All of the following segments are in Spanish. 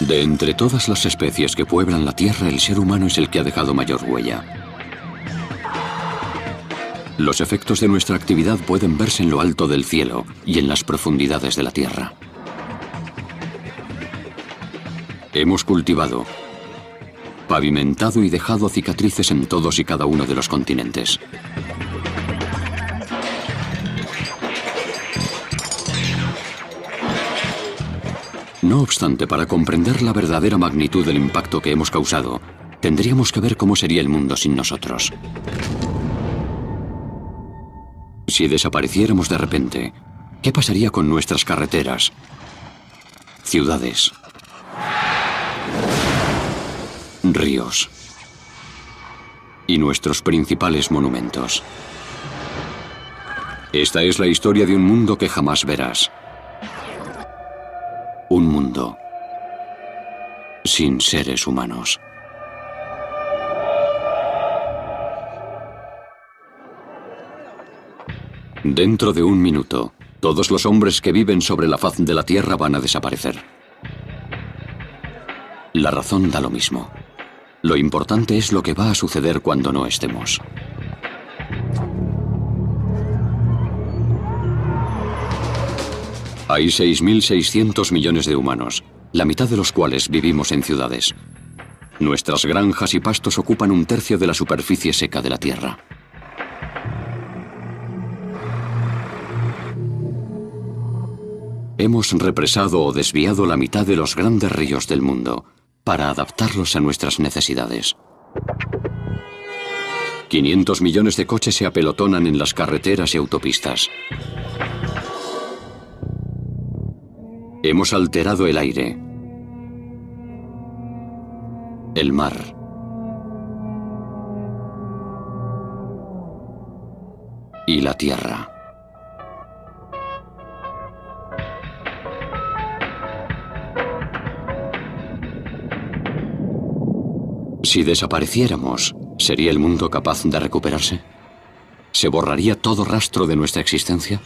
De entre todas las especies que pueblan la Tierra, el ser humano es el que ha dejado mayor huella. Los efectos de nuestra actividad pueden verse en lo alto del cielo y en las profundidades de la Tierra. Hemos cultivado, pavimentado y dejado cicatrices en todos y cada uno de los continentes. No obstante, para comprender la verdadera magnitud del impacto que hemos causado, tendríamos que ver cómo sería el mundo sin nosotros. Si desapareciéramos de repente, ¿qué pasaría con nuestras carreteras, ciudades, ríos y nuestros principales monumentos? Esta es la historia de un mundo que jamás verás. Un mundo sin seres humanos. Dentro de un minuto, todos los hombres que viven sobre la faz de la Tierra van a desaparecer. La razón da lo mismo. Lo importante es lo que va a suceder cuando no estemos. Hay 6.600 millones de humanos, la mitad de los cuales vivimos en ciudades. Nuestras granjas y pastos ocupan un tercio de la superficie seca de la Tierra. Hemos represado o desviado la mitad de los grandes ríos del mundo para adaptarlos a nuestras necesidades. 500 millones de coches se apelotonan en las carreteras y autopistas. Hemos alterado el aire, el mar, y la tierra. Si desapareciéramos, ¿sería el mundo capaz de recuperarse? ¿Se borraría todo rastro de nuestra existencia?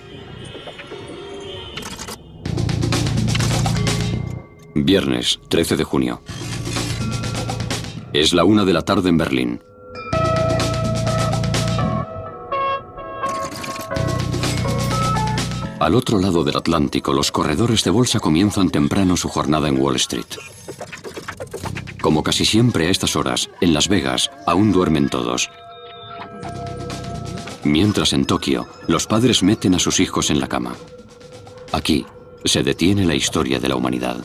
Viernes, 13 de junio. Es la 1 de la tarde en Berlín. Al otro lado del Atlántico, los corredores de bolsa comienzan temprano su jornada en Wall Street. Como casi siempre a estas horas, en Las Vegas, aún duermen todos. Mientras en Tokio, los padres meten a sus hijos en la cama. Aquí se detiene la historia de la humanidad.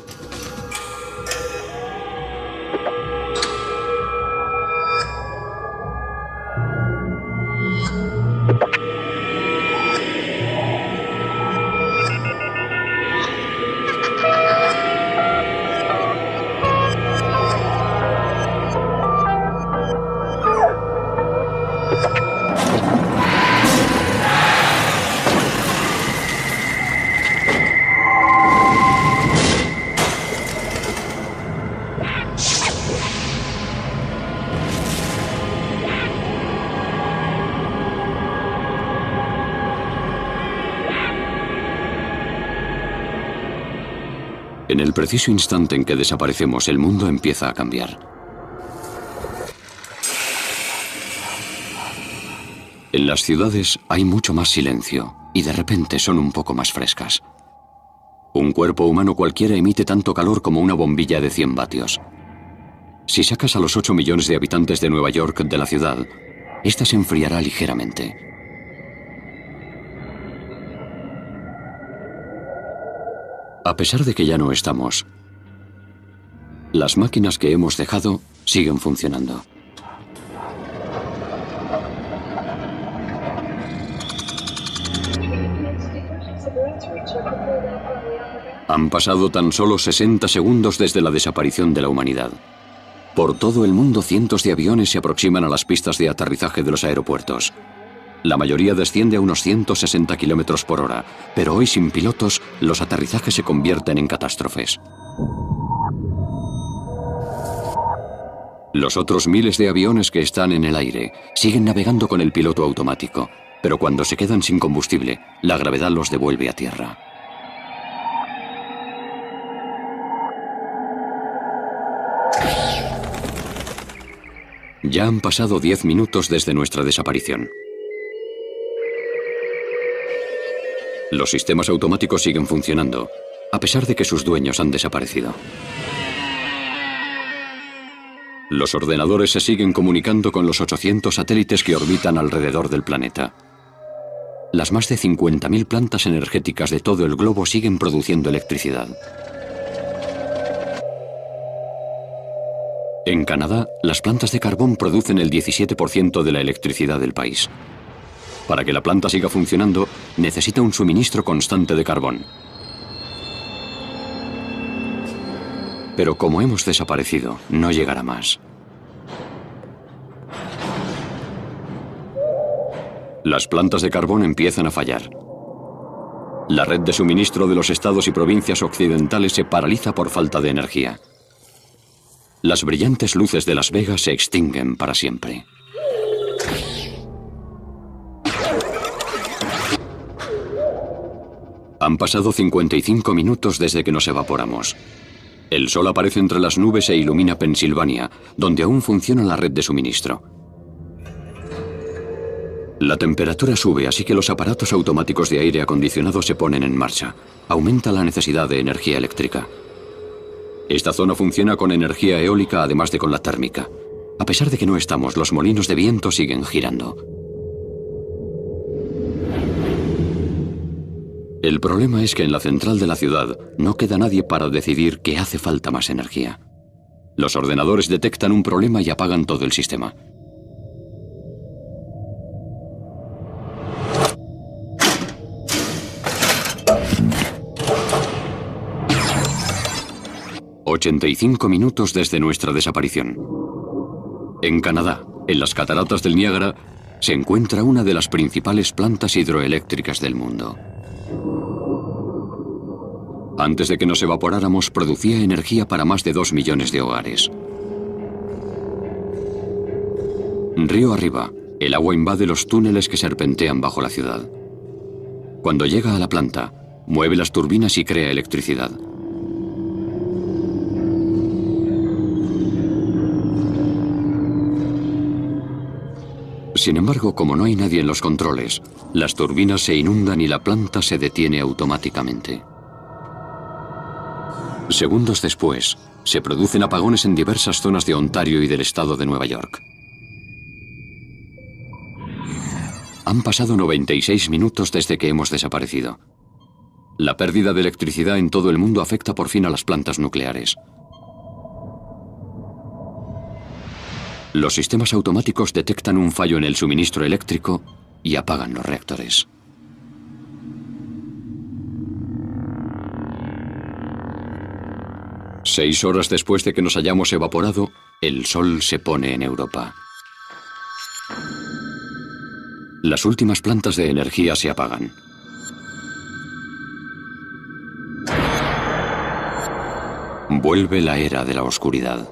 En el preciso instante en que desaparecemos, el mundo empieza a cambiar. En las ciudades hay mucho más silencio y de repente son un poco más frescas. Un cuerpo humano cualquiera emite tanto calor como una bombilla de 100 vatios. Si sacas a los 8 millones de habitantes de Nueva York de la ciudad, esta se enfriará ligeramente. A pesar de que ya no estamos, las máquinas que hemos dejado siguen funcionando. Han pasado tan solo 60 segundos desde la desaparición de la humanidad. Por todo el mundo, cientos de aviones se aproximan a las pistas de aterrizaje de los aeropuertos. La mayoría desciende a unos 160 kilómetros por hora, pero hoy sin pilotos, los aterrizajes se convierten en catástrofes. Los otros miles de aviones que están en el aire siguen navegando con el piloto automático, pero cuando se quedan sin combustible, la gravedad los devuelve a tierra. Ya han pasado 10 minutos desde nuestra desaparición. Los sistemas automáticos siguen funcionando, a pesar de que sus dueños han desaparecido. Los ordenadores se siguen comunicando con los 800 satélites que orbitan alrededor del planeta. Las más de 50.000 plantas energéticas de todo el globo siguen produciendo electricidad. En Canadá, las plantas de carbón producen el 17% de la electricidad del país. Para que la planta siga funcionando, necesita un suministro constante de carbón. Pero como hemos desaparecido, no llegará más. Las plantas de carbón empiezan a fallar. La red de suministro de los estados y provincias occidentales se paraliza por falta de energía. Las brillantes luces de Las Vegas se extinguen para siempre. Han pasado 55 minutos desde que nos evaporamos. El sol aparece entre las nubes e ilumina Pensilvania, donde aún funciona la red de suministro. La temperatura sube, así que los aparatos automáticos de aire acondicionado se ponen en marcha. Aumenta la necesidad de energía eléctrica. Esta zona funciona con energía eólica, además de con la térmica. A pesar de que no estamos, los molinos de viento siguen girando. El problema es que en la central de la ciudad no queda nadie para decidir que hace falta más energía. Los ordenadores detectan un problema y apagan todo el sistema. «85 minutos desde nuestra desaparición. En Canadá, en las cataratas del Niágara, se encuentra una de las principales plantas hidroeléctricas del mundo. Antes de que nos evaporáramos, producía energía para más de 2 millones de hogares. Río arriba, el agua invade los túneles que serpentean bajo la ciudad. Cuando llega a la planta, mueve las turbinas y crea electricidad. Sin embargo, como no hay nadie en los controles, las turbinas se inundan y la planta se detiene automáticamente. Segundos después, se producen apagones en diversas zonas de Ontario y del estado de Nueva York. Han pasado 96 minutos desde que hemos desaparecido. La pérdida de electricidad en todo el mundo afecta por fin a las plantas nucleares. Los sistemas automáticos detectan un fallo en el suministro eléctrico y apagan los reactores. Seis horas después de que nos hayamos evaporado, el sol se pone en Europa. Las últimas plantas de energía se apagan. Vuelve la era de la oscuridad.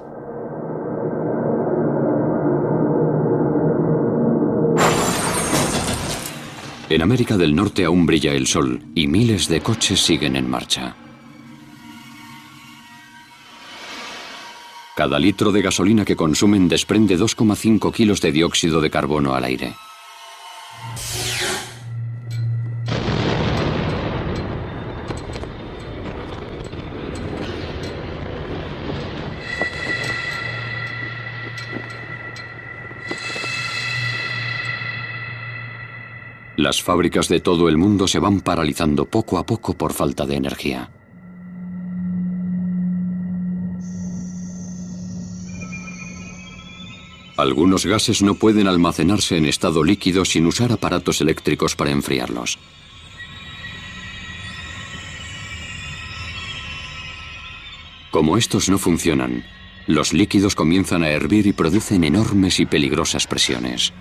En América del Norte aún brilla el sol y miles de coches siguen en marcha. Cada litro de gasolina que consumen desprende 2,5 kilos de dióxido de carbono al aire. Las fábricas de todo el mundo se van paralizando poco a poco por falta de energía. Algunos gases no pueden almacenarse en estado líquido sin usar aparatos eléctricos para enfriarlos. Como estos no funcionan, los líquidos comienzan a hervir y producen enormes y peligrosas presiones.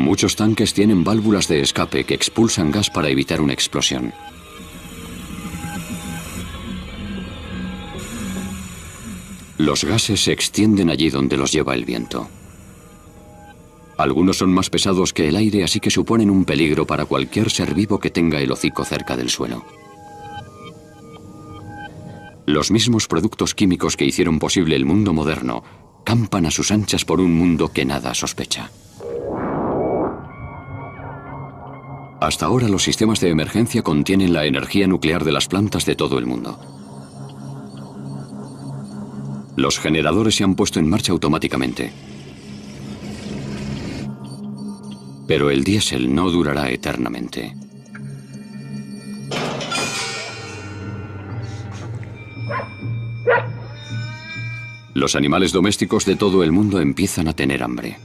Muchos tanques tienen válvulas de escape que expulsan gas para evitar una explosión. Los gases se extienden allí donde los lleva el viento. Algunos son más pesados que el aire, así que suponen un peligro para cualquier ser vivo que tenga el hocico cerca del suelo. Los mismos productos químicos que hicieron posible el mundo moderno campan a sus anchas por un mundo que nada sospecha. Hasta ahora los sistemas de emergencia contienen la energía nuclear de las plantas de todo el mundo. Los generadores se han puesto en marcha automáticamente. Pero el diésel no durará eternamente. Los animales domésticos de todo el mundo empiezan a tener hambre.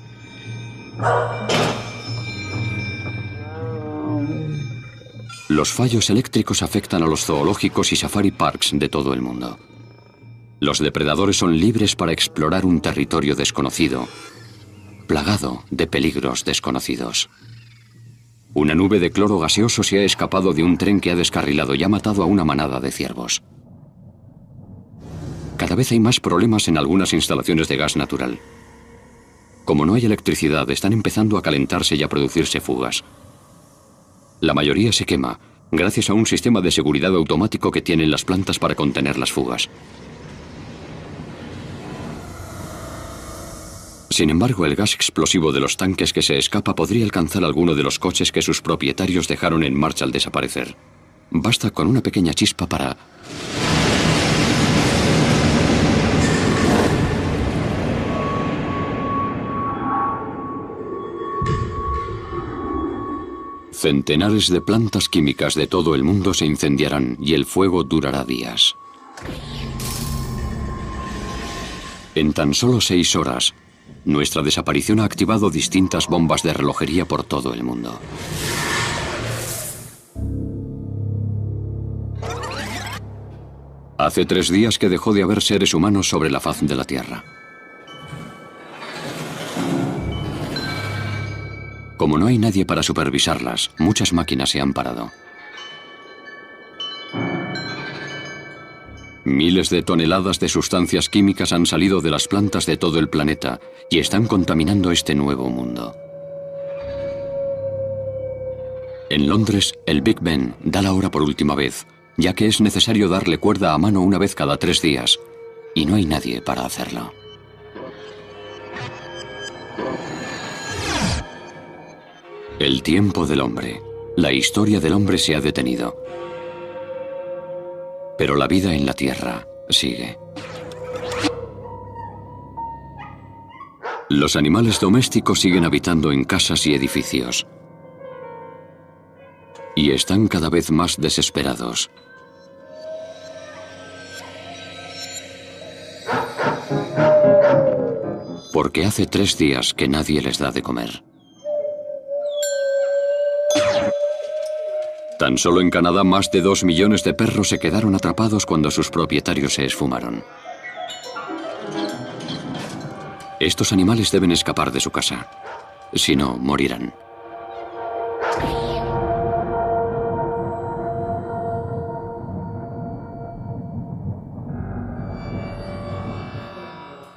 Los fallos eléctricos afectan a los zoológicos y safari parks de todo el mundo. Los depredadores son libres para explorar un territorio desconocido, plagado de peligros desconocidos. Una nube de cloro gaseoso se ha escapado de un tren que ha descarrilado y ha matado a una manada de ciervos. Cada vez hay más problemas en algunas instalaciones de gas natural. Como no hay electricidad, están empezando a calentarse y a producirse fugas. La mayoría se quema, gracias a un sistema de seguridad automático que tienen las plantas para contener las fugas. Sin embargo, el gas explosivo de los tanques que se escapa podría alcanzar alguno de los coches que sus propietarios dejaron en marcha al desaparecer. Basta con una pequeña chispa para... Centenares de plantas químicas de todo el mundo se incendiarán y el fuego durará días. En tan solo 6 horas, nuestra desaparición ha activado distintas bombas de relojería por todo el mundo. Hace 3 días que dejó de haber seres humanos sobre la faz de la Tierra. Como no hay nadie para supervisarlas, muchas máquinas se han parado. Miles de toneladas de sustancias químicas han salido de las plantas de todo el planeta y están contaminando este nuevo mundo. En Londres, el Big Ben da la hora por última vez, ya que es necesario darle cuerda a mano una vez cada 3 días, y no hay nadie para hacerlo. El tiempo del hombre. La historia del hombre se ha detenido. Pero la vida en la Tierra sigue. Los animales domésticos siguen habitando en casas y edificios. Y están cada vez más desesperados. Porque hace 3 días que nadie les da de comer. Tan solo en Canadá más de 2 millones de perros se quedaron atrapados cuando sus propietarios se esfumaron. Estos animales deben escapar de su casa. Si no, morirán.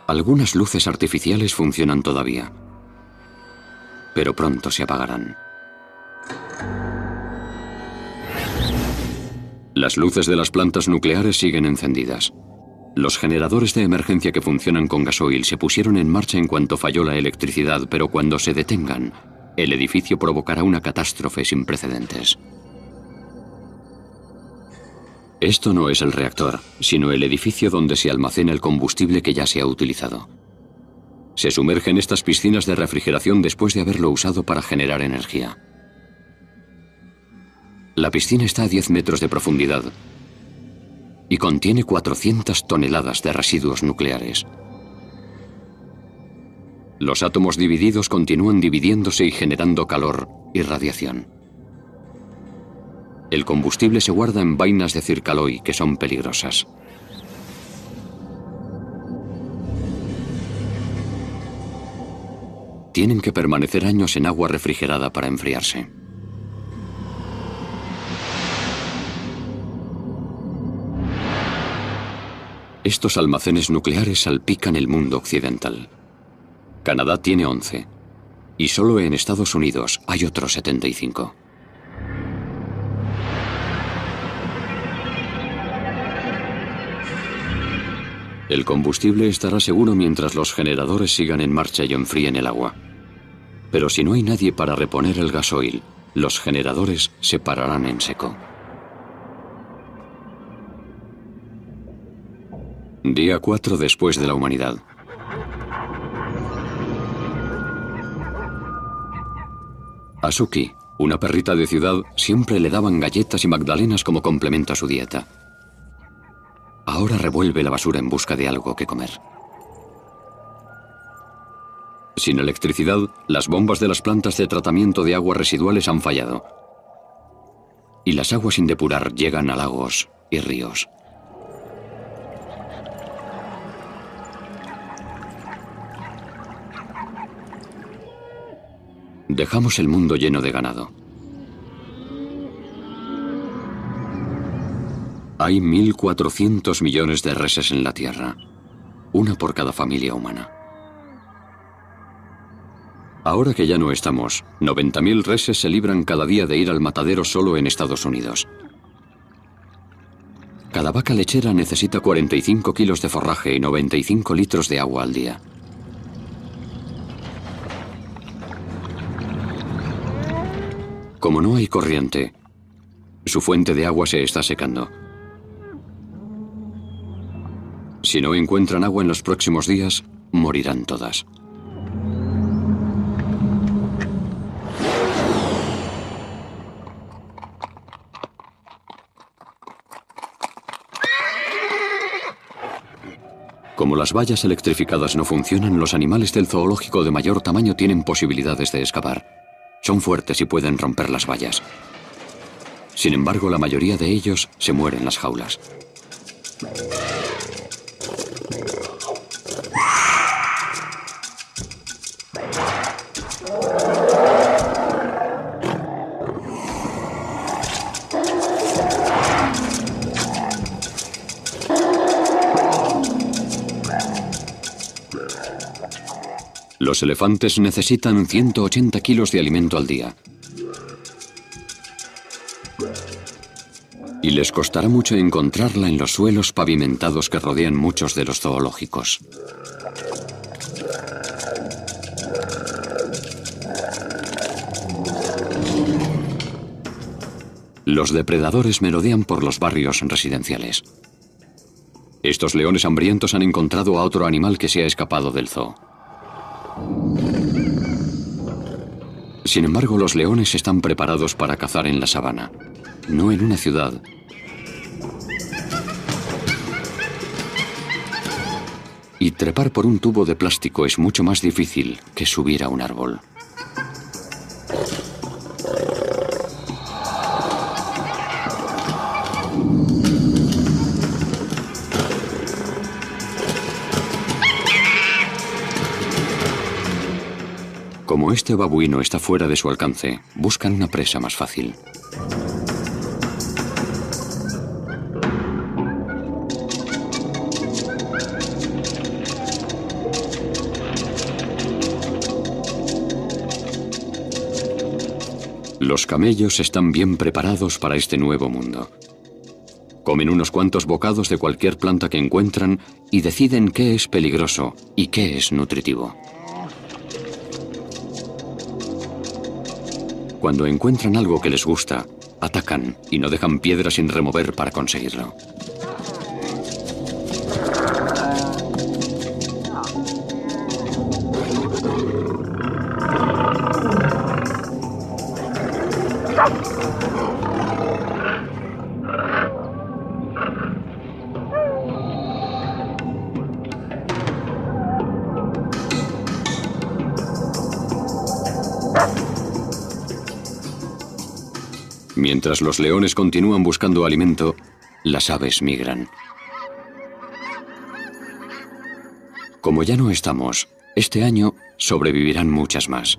Algunas luces artificiales funcionan todavía, pero pronto se apagarán. Las luces de las plantas nucleares siguen encendidas. Los generadores de emergencia que funcionan con gasoil se pusieron en marcha en cuanto falló la electricidad, pero cuando se detengan, el edificio provocará una catástrofe sin precedentes. Esto no es el reactor, sino el edificio donde se almacena el combustible que ya se ha utilizado. Se sumerge en estas piscinas de refrigeración después de haberlo usado para generar energía. La piscina está a 10 metros de profundidad y contiene 400 toneladas de residuos nucleares. Los átomos divididos continúan dividiéndose y generando calor y radiación. El combustible se guarda en vainas de Zircaloy que son peligrosas. Tienen que permanecer años en agua refrigerada para enfriarse. Estos almacenes nucleares salpican el mundo occidental. Canadá tiene 11. Y solo en Estados Unidos hay otros 75. El combustible estará seguro mientras los generadores sigan en marcha y enfríen el agua. Pero si no hay nadie para reponer el gasoil, los generadores se pararán en seco. Día 4 después de la humanidad. A Suki, una perrita de ciudad, siempre le daban galletas y magdalenas como complemento a su dieta. Ahora revuelve la basura en busca de algo que comer. Sin electricidad, las bombas de las plantas de tratamiento de aguas residuales han fallado. Y las aguas sin depurar llegan a lagos y ríos. Dejamos el mundo lleno de ganado. Hay 1.400 millones de reses en la Tierra, una por cada familia humana. Ahora que ya no estamos, 90.000 reses se libran cada día de ir al matadero solo en Estados Unidos. Cada vaca lechera necesita 45 kilos de forraje y 95 litros de agua al día. Como no hay corriente, su fuente de agua se está secando. Si no encuentran agua en los próximos días, morirán todas. Como las vallas electrificadas no funcionan, los animales del zoológico de mayor tamaño tienen posibilidades de escapar. Son fuertes y pueden romper las vallas. Sin embargo, la mayoría de ellos se mueren en las jaulas. Los elefantes necesitan 180 kilos de alimento al día. Y les costará mucho encontrarla en los suelos pavimentados que rodean muchos de los zoológicos. Los depredadores merodean por los barrios residenciales. Estos leones hambrientos han encontrado a otro animal que se ha escapado del zoo. Sin embargo, los leones están preparados para cazar en la sabana, no en una ciudad. Y trepar por un tubo de plástico es mucho más difícil que subir a un árbol. Como este babuino está fuera de su alcance, buscan una presa más fácil. Los camellos están bien preparados para este nuevo mundo. Comen unos cuantos bocados de cualquier planta que encuentran y deciden qué es peligroso y qué es nutritivo. Cuando encuentran algo que les gusta, atacan y no dejan piedra sin remover para conseguirlo. Mientras los leones continúan buscando alimento, las aves migran. Como ya no estamos, este año sobrevivirán muchas más.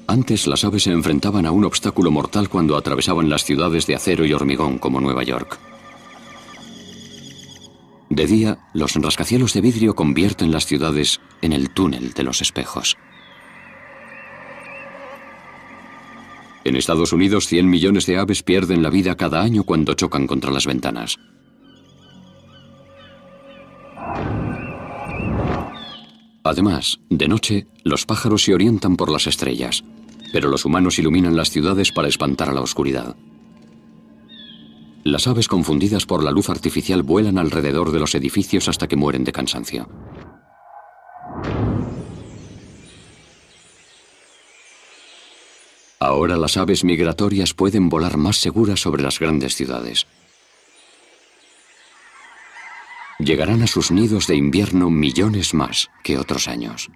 Antes las aves se enfrentaban a un obstáculo mortal cuando atravesaban las ciudades de acero y hormigón como Nueva York. De día, los rascacielos de vidrio convierten las ciudades en el túnel de los espejos. En Estados Unidos, 100 millones de aves pierden la vida cada año cuando chocan contra las ventanas. Además, de noche, los pájaros se orientan por las estrellas, pero los humanos iluminan las ciudades para espantar a la oscuridad. Las aves confundidas por la luz artificial vuelan alrededor de los edificios hasta que mueren de cansancio. Ahora las aves migratorias pueden volar más seguras sobre las grandes ciudades. Llegarán a sus nidos de invierno millones más que otros años.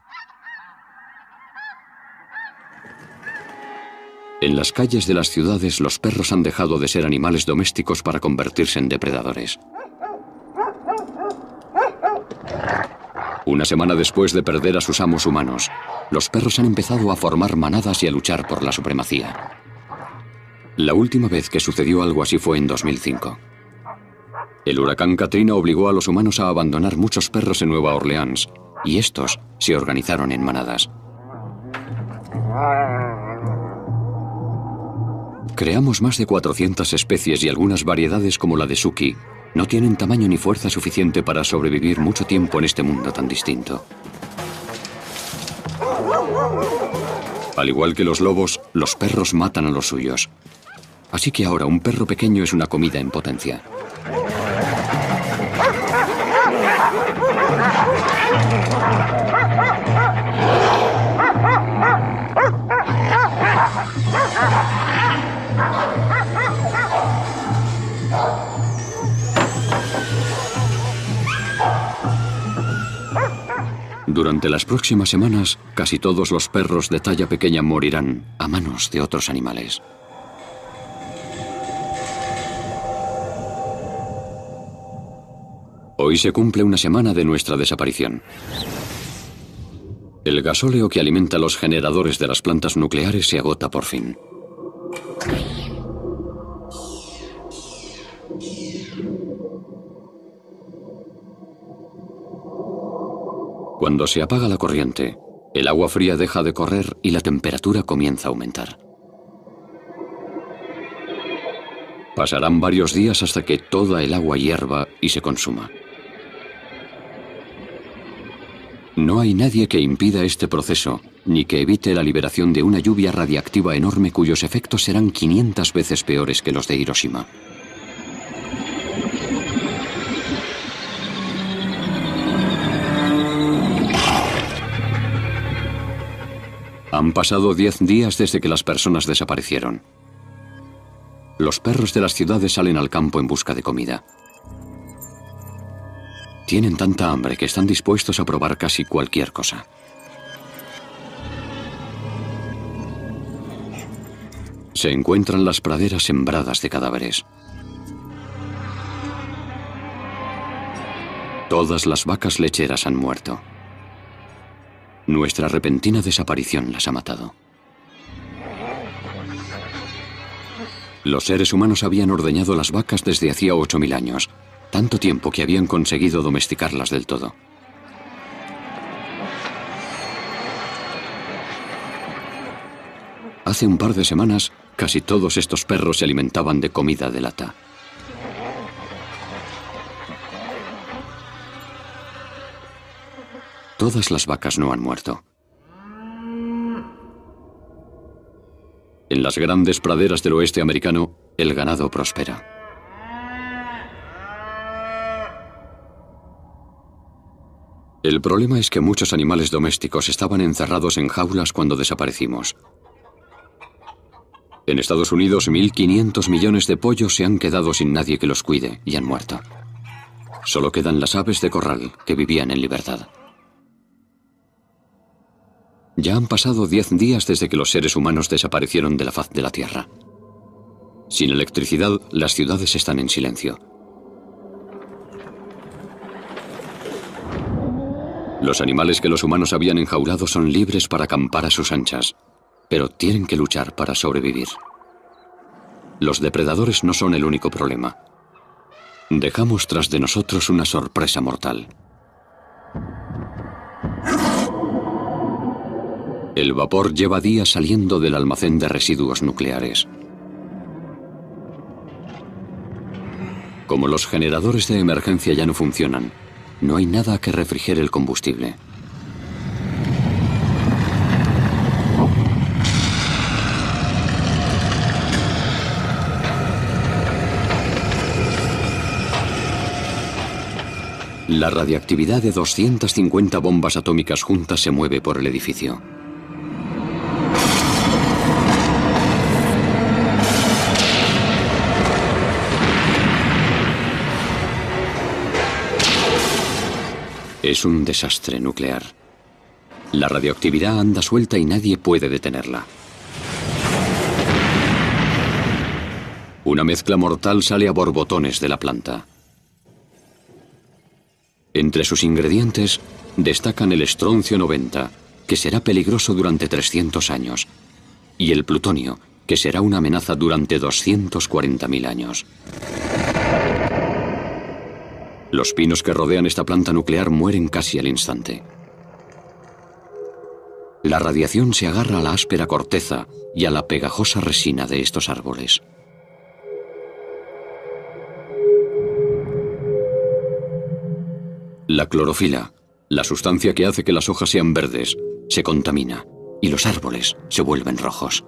En las calles de las ciudades, los perros han dejado de ser animales domésticos para convertirse en depredadores. Una semana después de perder a sus amos humanos, los perros han empezado a formar manadas y a luchar por la supremacía. La última vez que sucedió algo así fue en 2005. El huracán Katrina obligó a los humanos a abandonar muchos perros en Nueva Orleans, y estos se organizaron en manadas. Creamos más de 400 especies y algunas variedades como la de Suki no tienen tamaño ni fuerza suficiente para sobrevivir mucho tiempo en este mundo tan distinto. Al igual que los lobos, los perros matan a los suyos. Así que ahora un perro pequeño es una comida en potencia. Durante las próximas semanas, casi todos los perros de talla pequeña morirán a manos de otros animales. Hoy se cumple una semana de nuestra desaparición. El gasóleo que alimenta los generadores de las plantas nucleares se agota por fin. Cuando se apaga la corriente, el agua fría deja de correr y la temperatura comienza a aumentar. Pasarán varios días hasta que toda el agua hierva y se consuma. No hay nadie que impida este proceso, ni que evite la liberación de una lluvia radiactiva enorme cuyos efectos serán 500 veces peores que los de Hiroshima. Han pasado 10 días desde que las personas desaparecieron. Los perros de las ciudades salen al campo en busca de comida. Tienen tanta hambre que están dispuestos a probar casi cualquier cosa. Se encuentran las praderas sembradas de cadáveres. Todas las vacas lecheras han muerto. Nuestra repentina desaparición las ha matado. Los seres humanos habían ordeñado las vacas desde hacía 8000 años, tanto tiempo que habían conseguido domesticarlas del todo. Hace un par de semanas, casi todos estos perros se alimentaban de comida de lata. Todas las vacas no han muerto. En las grandes praderas del oeste americano, el ganado prospera. El problema es que muchos animales domésticos estaban encerrados en jaulas cuando desaparecimos. En Estados Unidos, 1.500 millones de pollos se han quedado sin nadie que los cuide y han muerto. Solo quedan las aves de corral que vivían en libertad. Ya han pasado 10 días desde que los seres humanos desaparecieron de la faz de la Tierra. Sin electricidad, las ciudades están en silencio. Los animales que los humanos habían enjaulado son libres para acampar a sus anchas, pero tienen que luchar para sobrevivir. Los depredadores no son el único problema. Dejamos tras de nosotros una sorpresa mortal. El vapor lleva días saliendo del almacén de residuos nucleares. Como los generadores de emergencia ya no funcionan, no hay nada que refrigere el combustible. La radiactividad de 250 bombas atómicas juntas se mueve por el edificio. Es un desastre nuclear. La radioactividad anda suelta y nadie puede detenerla. Una mezcla mortal sale a borbotones de la planta. Entre sus ingredientes destacan el estroncio 90, que será peligroso durante 300 años, y el plutonio, que será una amenaza durante 240.000 años. Los pinos que rodean esta planta nuclear mueren casi al instante. La radiación se agarra a la áspera corteza y a la pegajosa resina de estos árboles. La clorofila, la sustancia que hace que las hojas sean verdes, se contamina y los árboles se vuelven rojos.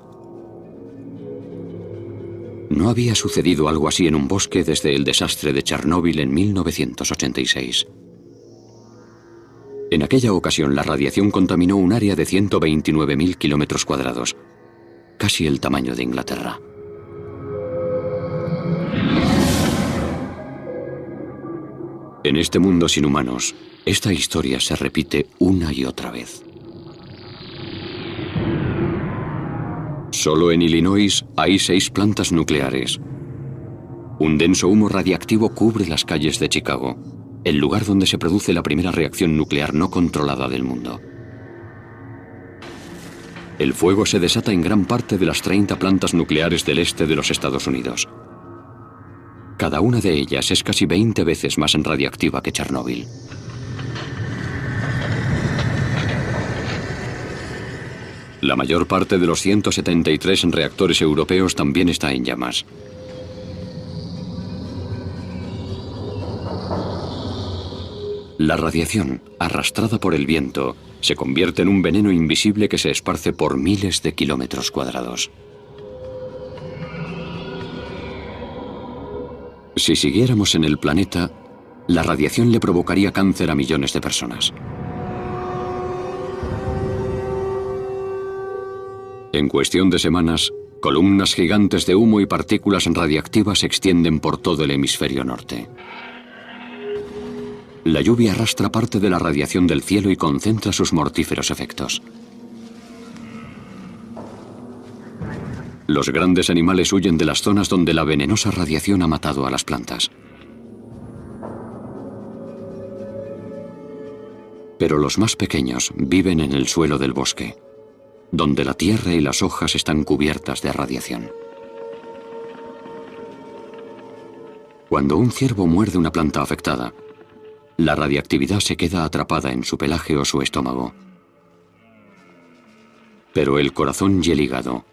No había sucedido algo así en un bosque desde el desastre de Chernóbil en 1986. En aquella ocasión la radiación contaminó un área de 129.000 kilómetros cuadrados, casi el tamaño de Inglaterra. En este mundo sin humanos, esta historia se repite una y otra vez. Solo en Illinois hay 6 plantas nucleares. Un denso humo radiactivo cubre las calles de Chicago, el lugar donde se produce la primera reacción nuclear no controlada del mundo. El fuego se desata en gran parte de las 30 plantas nucleares del este de los Estados Unidos. Cada una de ellas es casi 20 veces más radiactiva que Chernóbil. La mayor parte de los 173 reactores europeos también está en llamas. La radiación, arrastrada por el viento, se convierte en un veneno invisible que se esparce por miles de kilómetros cuadrados. Si siguiéramos en el planeta, la radiación le provocaría cáncer a millones de personas. En cuestión de semanas, columnas gigantes de humo y partículas radiactivas se extienden por todo el hemisferio norte. La lluvia arrastra parte de la radiación del cielo y concentra sus mortíferos efectos. Los grandes animales huyen de las zonas donde la venenosa radiación ha matado a las plantas. Pero los más pequeños viven en el suelo del bosque, donde la tierra y las hojas están cubiertas de radiación. Cuando un ciervo muerde una planta afectada, la radiactividad se queda atrapada en su pelaje o su estómago. Pero el corazón y el hígado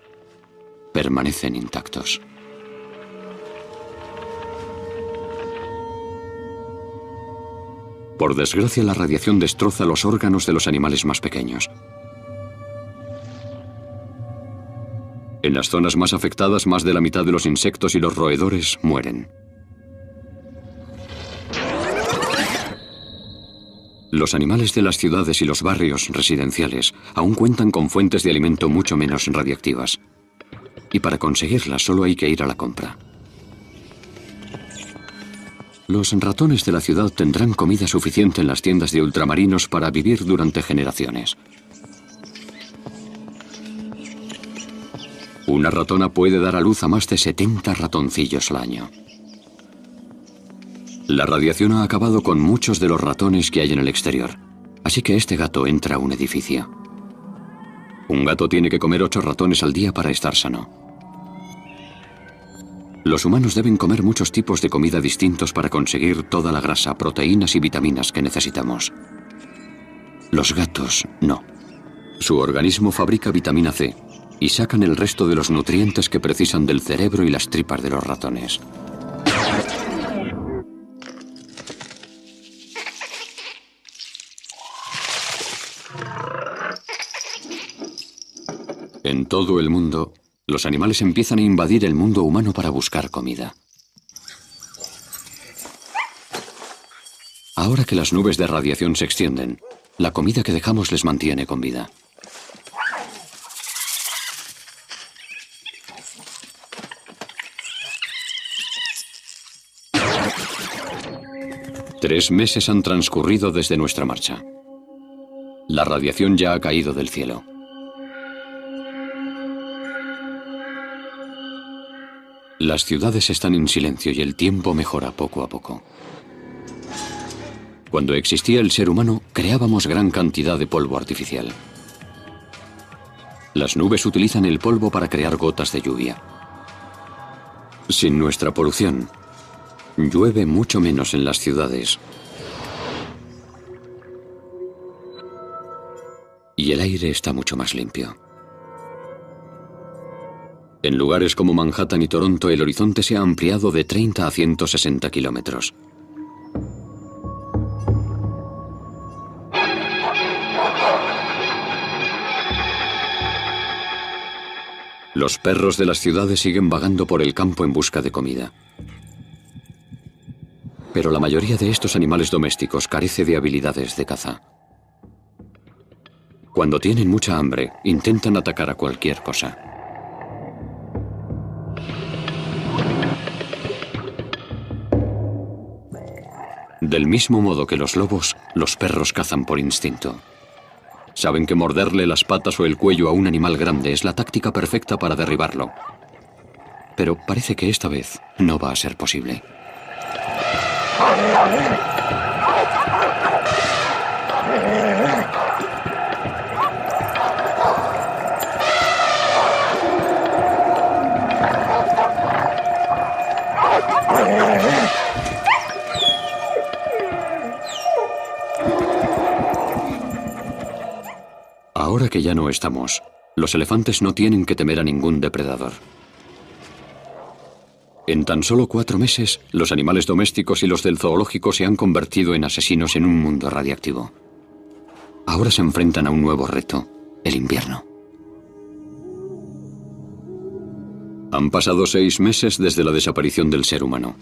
permanecen intactos. Por desgracia, la radiación destroza los órganos de los animales más pequeños. En las zonas más afectadas, más de la mitad de los insectos y los roedores mueren. Los animales de las ciudades y los barrios residenciales aún cuentan con fuentes de alimento mucho menos radiactivas. Y para conseguirlas solo hay que ir a la compra. Los ratones de la ciudad tendrán comida suficiente en las tiendas de ultramarinos para vivir durante generaciones. Una ratona puede dar a luz a más de 70 ratoncillos al año. La radiación ha acabado con muchos de los ratones que hay en el exterior, así que este gato entra a un edificio. Un gato tiene que comer 8 ratones al día para estar sano. Los humanos deben comer muchos tipos de comida distintos para conseguir toda la grasa, proteínas y vitaminas que necesitamos. Los gatos no. Su organismo fabrica vitamina C y sacan el resto de los nutrientes que precisan del cerebro y las tripas de los ratones. En todo el mundo, los animales empiezan a invadir el mundo humano para buscar comida. Ahora que las nubes de radiación se extienden, la comida que dejamos les mantiene con vida. Tres meses han transcurrido desde nuestra marcha. La radiación ya ha caído del cielo. Las ciudades están en silencio y el tiempo mejora poco a poco. Cuando existía el ser humano, creábamos gran cantidad de polvo artificial. Las nubes utilizan el polvo para crear gotas de lluvia. Sin nuestra polución, llueve mucho menos en las ciudades. Y el aire está mucho más limpio. En lugares como Manhattan y Toronto, el horizonte se ha ampliado de 30 a 160 kilómetros. Los perros de las ciudades siguen vagando por el campo en busca de comida. Pero la mayoría de estos animales domésticos carece de habilidades de caza. Cuando tienen mucha hambre, intentan atacar a cualquier cosa. Del mismo modo que los lobos, los perros cazan por instinto. Saben que morderle las patas o el cuello a un animal grande es la táctica perfecta para derribarlo. Pero parece que esta vez no va a ser posible. Ahora que ya no estamos, los elefantes no tienen que temer a ningún depredador. En tan solo 4 meses, los animales domésticos y los del zoológico se han convertido en asesinos en un mundo radiactivo. Ahora se enfrentan a un nuevo reto, el invierno. Han pasado 6 meses desde la desaparición del ser humano.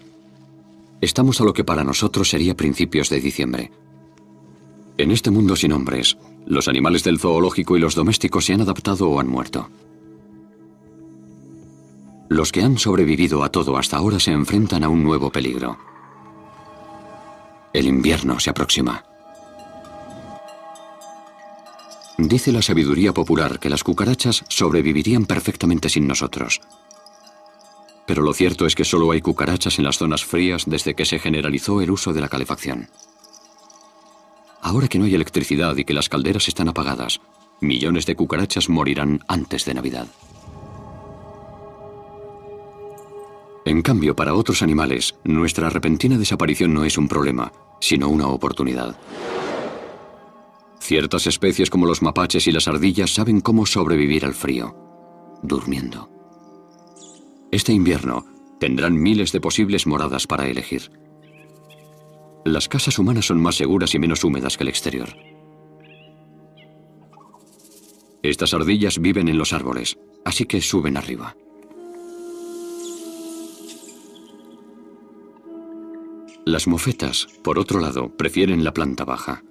Estamos a lo que para nosotros sería principios de diciembre. En este mundo sin hombres, los animales del zoológico y los domésticos se han adaptado o han muerto. Los que han sobrevivido a todo hasta ahora se enfrentan a un nuevo peligro. El invierno se aproxima. Dice la sabiduría popular que las cucarachas sobrevivirían perfectamente sin nosotros. Pero lo cierto es que solo hay cucarachas en las zonas frías desde que se generalizó el uso de la calefacción. Ahora que no hay electricidad y que las calderas están apagadas, millones de cucarachas morirán antes de Navidad. En cambio, para otros animales, nuestra repentina desaparición no es un problema, sino una oportunidad. Ciertas especies como los mapaches y las ardillas saben cómo sobrevivir al frío, durmiendo. Este invierno tendrán miles de posibles moradas para elegir. Las casas humanas son más seguras y menos húmedas que el exterior. Estas ardillas viven en los árboles, así que suben arriba. Las mofetas, por otro lado, prefieren la planta baja.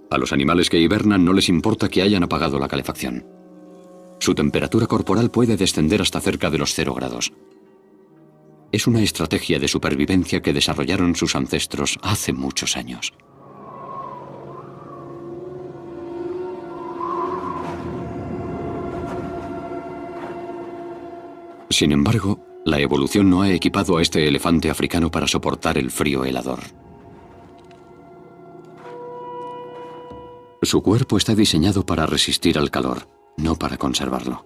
A los animales que hibernan no les importa que hayan apagado la calefacción. Su temperatura corporal puede descender hasta cerca de los 0 grados. Es una estrategia de supervivencia que desarrollaron sus ancestros hace muchos años. Sin embargo, la evolución no ha equipado a este elefante africano para soportar el frío helador. Su cuerpo está diseñado para resistir al calor, no para conservarlo.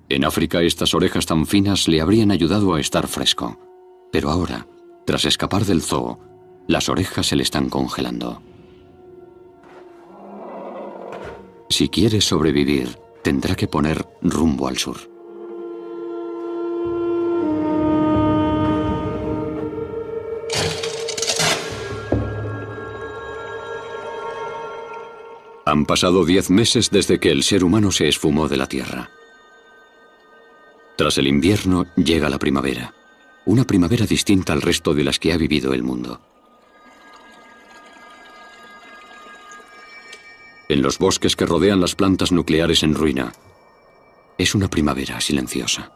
En África, estas orejas tan finas le habrían ayudado a estar fresco. Pero ahora, tras escapar del zoo, las orejas se le están congelando. Si quiere sobrevivir, tendrá que poner rumbo al sur. Han pasado 10 meses desde que el ser humano se esfumó de la Tierra. Tras el invierno llega la primavera, una primavera distinta al resto de las que ha vivido el mundo. En los bosques que rodean las plantas nucleares en ruina, es una primavera silenciosa.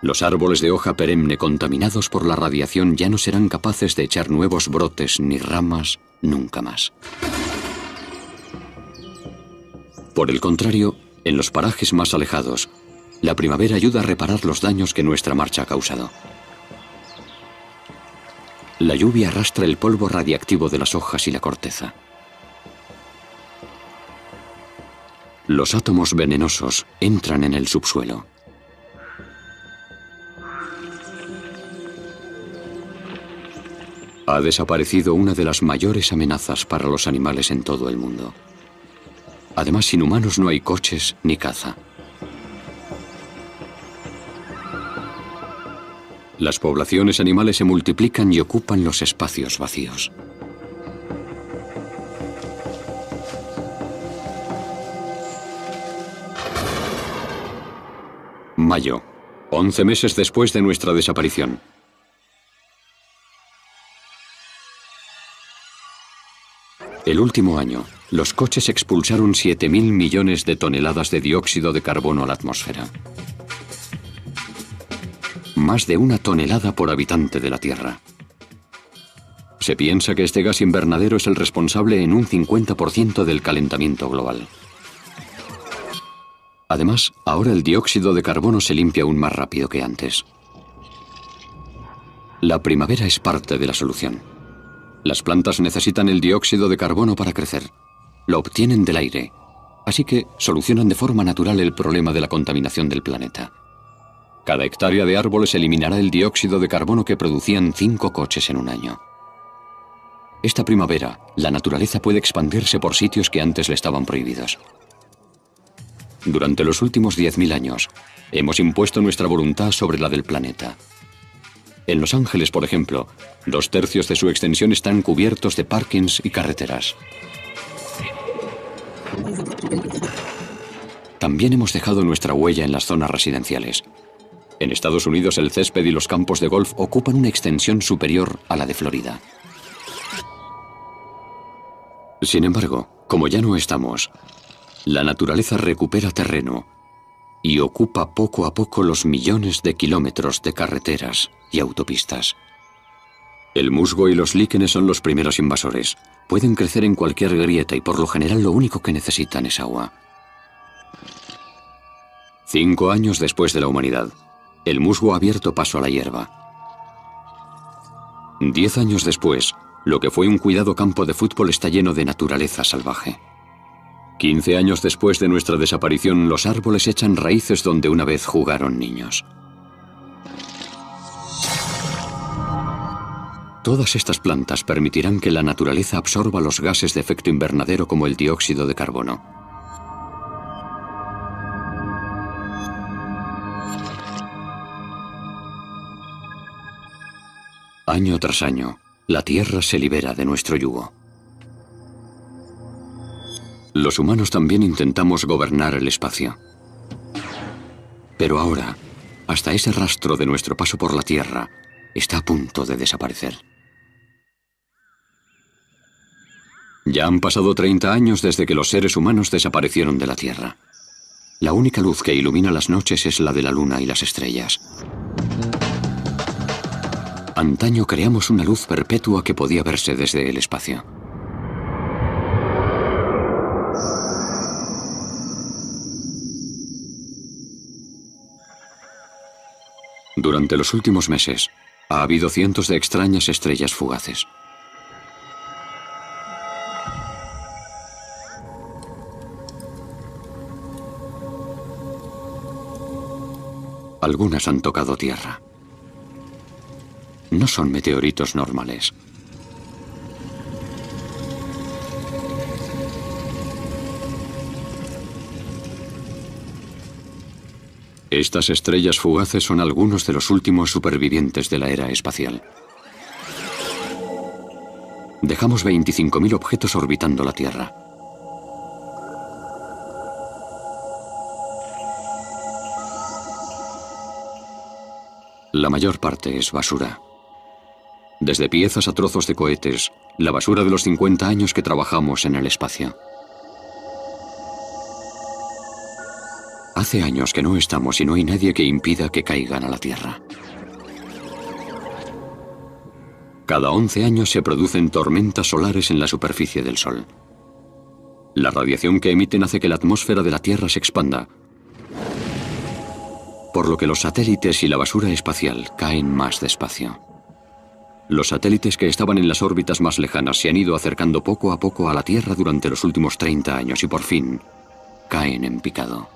Los árboles de hoja perenne contaminados por la radiación ya no serán capaces de echar nuevos brotes ni ramas nunca más. Por el contrario, en los parajes más alejados, la primavera ayuda a reparar los daños que nuestra marcha ha causado. La lluvia arrastra el polvo radiactivo de las hojas y la corteza. Los átomos venenosos entran en el subsuelo. Ha desaparecido una de las mayores amenazas para los animales en todo el mundo. Además, sin humanos no hay coches ni caza. Las poblaciones animales se multiplican y ocupan los espacios vacíos. Mayo, 11 meses después de nuestra desaparición. El último año, los coches expulsaron 7.000 millones de toneladas de dióxido de carbono a la atmósfera. Más de 1 tonelada por habitante de la Tierra. Se piensa que este gas invernadero es el responsable en un 50% del calentamiento global. Además, ahora el dióxido de carbono se limpia aún más rápido que antes. La primavera es parte de la solución. Las plantas necesitan el dióxido de carbono para crecer. Lo obtienen del aire, así que solucionan de forma natural el problema de la contaminación del planeta. Cada hectárea de árboles eliminará el dióxido de carbono que producían 5 coches en un año. Esta primavera, la naturaleza puede expandirse por sitios que antes le estaban prohibidos. Durante los últimos 10.000 años, hemos impuesto nuestra voluntad sobre la del planeta. En Los Ángeles, por ejemplo, 2/3 de su extensión están cubiertos de parkings y carreteras. También hemos dejado nuestra huella en las zonas residenciales. En Estados Unidos, el césped y los campos de golf ocupan una extensión superior a la de Florida. Sin embargo, como ya no estamos, la naturaleza recupera terreno y ocupa poco a poco los millones de kilómetros de carreteras y autopistas. El musgo y los líquenes son los primeros invasores. Pueden crecer en cualquier grieta y por lo general lo único que necesitan es agua. 5 años después de la humanidad, el musgo ha abierto paso a la hierba. 10 años después, lo que fue un cuidado campo de fútbol está lleno de naturaleza salvaje. 15 años después de nuestra desaparición, los árboles echan raíces donde una vez jugaron niños. Todas estas plantas permitirán que la naturaleza absorba los gases de efecto invernadero como el dióxido de carbono. Año tras año, la Tierra se libera de nuestro yugo. Los humanos también intentamos gobernar el espacio. Pero ahora, hasta ese rastro de nuestro paso por la Tierra está a punto de desaparecer. Ya han pasado 30 años desde que los seres humanos desaparecieron de la Tierra. La única luz que ilumina las noches es la de la luna y las estrellas. Antaño creamos una luz perpetua que podía verse desde el espacio. Durante los últimos meses, ha habido cientos de extrañas estrellas fugaces. Algunas han tocado tierra. No son meteoritos normales. Estas estrellas fugaces son algunos de los últimos supervivientes de la era espacial. Dejamos 25.000 objetos orbitando la Tierra. La mayor parte es basura. Desde piezas a trozos de cohetes, la basura de los 50 años que trabajamos en el espacio. Hace años que no estamos y no hay nadie que impida que caigan a la Tierra. Cada 11 años se producen tormentas solares en la superficie del Sol. La radiación que emiten hace que la atmósfera de la Tierra se expanda, por lo que los satélites y la basura espacial caen más despacio. Los satélites que estaban en las órbitas más lejanas se han ido acercando poco a poco a la Tierra durante los últimos 30 años y por fin caen en picado.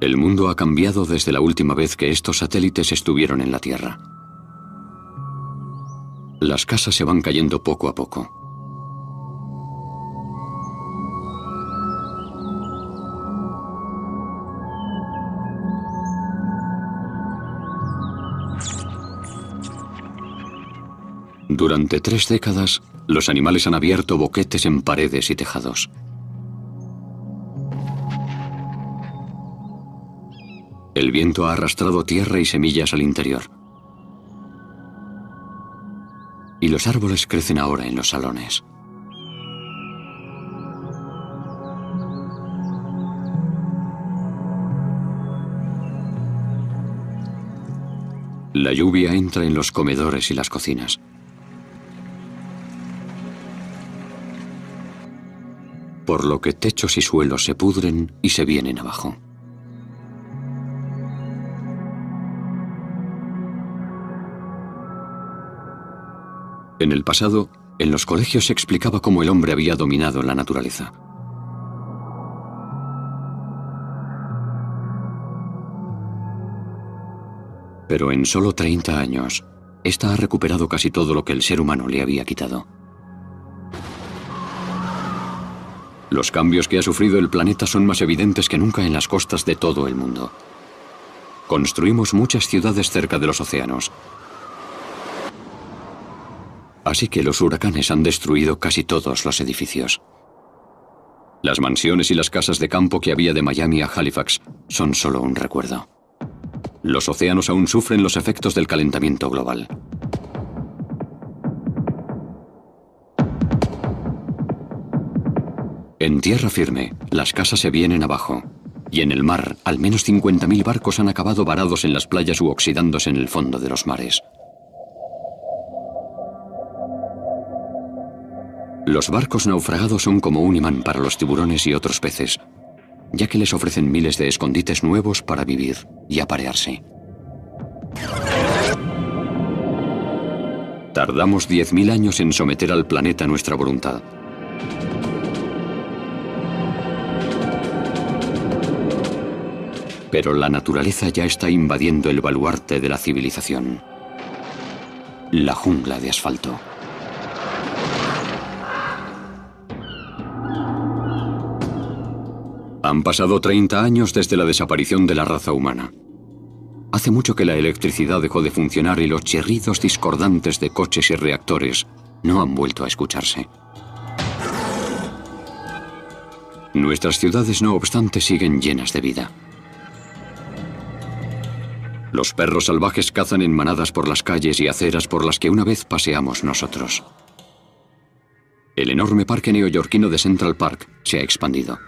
El mundo ha cambiado desde la última vez que estos satélites estuvieron en la Tierra. Las casas se van cayendo poco a poco. Durante 3 décadas, los animales han abierto boquetes en paredes y tejados. El viento ha arrastrado tierra y semillas al interior. Y los árboles crecen ahora en los salones. La lluvia entra en los comedores y las cocinas. Por lo que techos y suelos se pudren y se vienen abajo. En el pasado, en los colegios se explicaba cómo el hombre había dominado la naturaleza. Pero en solo 30 años, esta ha recuperado casi todo lo que el ser humano le había quitado. Los cambios que ha sufrido el planeta son más evidentes que nunca en las costas de todo el mundo. Construimos muchas ciudades cerca de los océanos. Así que los huracanes han destruido casi todos los edificios. Las mansiones y las casas de campo que había de Miami a Halifax son solo un recuerdo. Los océanos aún sufren los efectos del calentamiento global. En tierra firme, las casas se vienen abajo. Y en el mar, al menos 50.000 barcos han acabado varados en las playas u oxidándose en el fondo de los mares. Los barcos naufragados son como un imán para los tiburones y otros peces, ya que les ofrecen miles de escondites nuevos para vivir y aparearse. Tardamos 10.000 años en someter al planeta a nuestra voluntad. Pero la naturaleza ya está invadiendo el baluarte de la civilización. La jungla de asfalto. Han pasado 30 años desde la desaparición de la raza humana. Hace mucho que la electricidad dejó de funcionar y los chirridos discordantes de coches y reactores no han vuelto a escucharse. Nuestras ciudades, no obstante, siguen llenas de vida. Los perros salvajes cazan en manadas por las calles y aceras por las que una vez paseamos nosotros. El enorme parque neoyorquino de Central Park se ha expandido.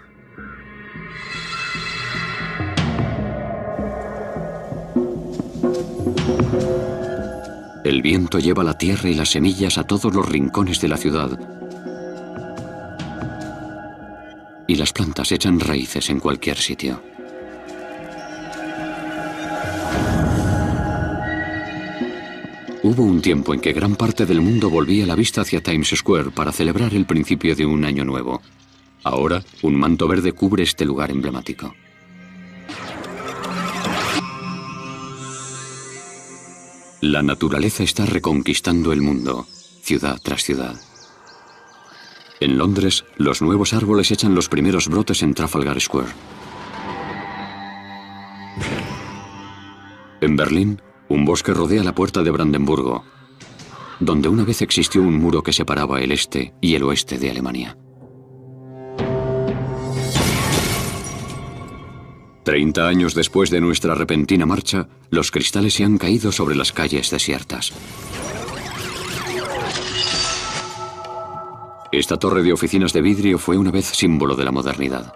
El viento lleva la tierra y las semillas a todos los rincones de la ciudad. Y las plantas echan raíces en cualquier sitio. Hubo un tiempo en que gran parte del mundo volvía la vista hacia Times Square para celebrar el principio de un año nuevo. Ahora, un manto verde cubre este lugar emblemático. La naturaleza está reconquistando el mundo, ciudad tras ciudad. En Londres, los nuevos árboles echan los primeros brotes en Trafalgar Square. En Berlín, un bosque rodea la puerta de Brandenburgo, donde una vez existió un muro que separaba el este y el oeste de Alemania. 30 años después de nuestra repentina marcha, los cristales se han caído sobre las calles desiertas. Esta torre de oficinas de vidrio fue una vez símbolo de la modernidad.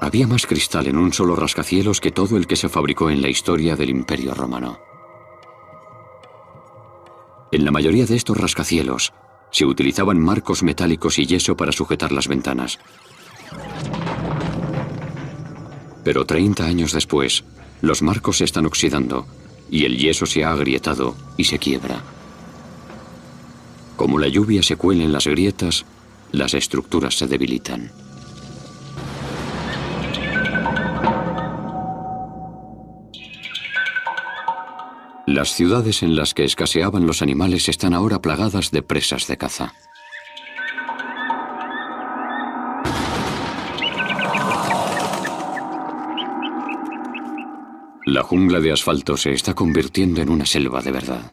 Había más cristal en un solo rascacielos que todo el que se fabricó en la historia del Imperio Romano. En la mayoría de estos rascacielos se utilizaban marcos metálicos y yeso para sujetar las ventanas. Pero 30 años después, los marcos se están oxidando y el yeso se ha agrietado y se quiebra. Como la lluvia se cuela en las grietas, las estructuras se debilitan. Las ciudades en las que escaseaban los animales están ahora plagadas de presas de caza. La jungla de asfalto se está convirtiendo en una selva de verdad.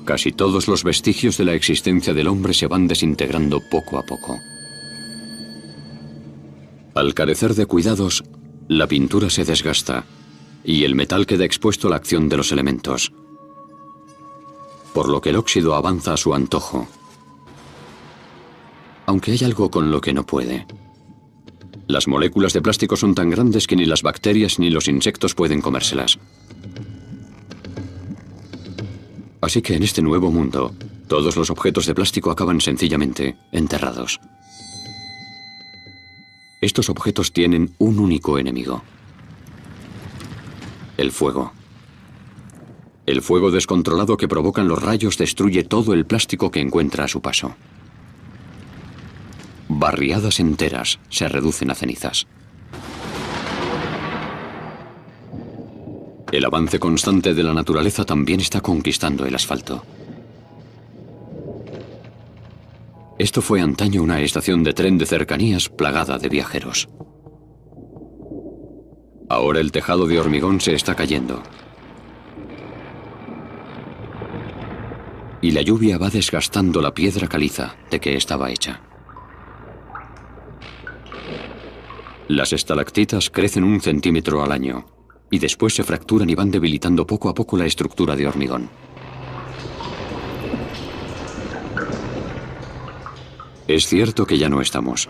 Casi todos los vestigios de la existencia del hombre se van desintegrando poco a poco. Al carecer de cuidados, la pintura se desgasta y el metal queda expuesto a la acción de los elementos, por lo que el óxido avanza a su antojo. Aunque hay algo con lo que no puede. Las moléculas de plástico son tan grandes que ni las bacterias ni los insectos pueden comérselas. Así que en este nuevo mundo, todos los objetos de plástico acaban sencillamente enterrados. Estos objetos tienen un único enemigo: el fuego. El fuego descontrolado que provocan los rayos destruye todo el plástico que encuentra a su paso. Barriadas enteras se reducen a cenizas. El avance constante de la naturaleza también está conquistando el asfalto. Esto fue antaño una estación de tren de cercanías plagada de viajeros. Ahora el tejado de hormigón se está cayendo. Y la lluvia va desgastando la piedra caliza de que estaba hecha. Las estalactitas crecen 1 centímetro al año y después se fracturan y van debilitando poco a poco la estructura de hormigón. Es cierto que ya no estamos,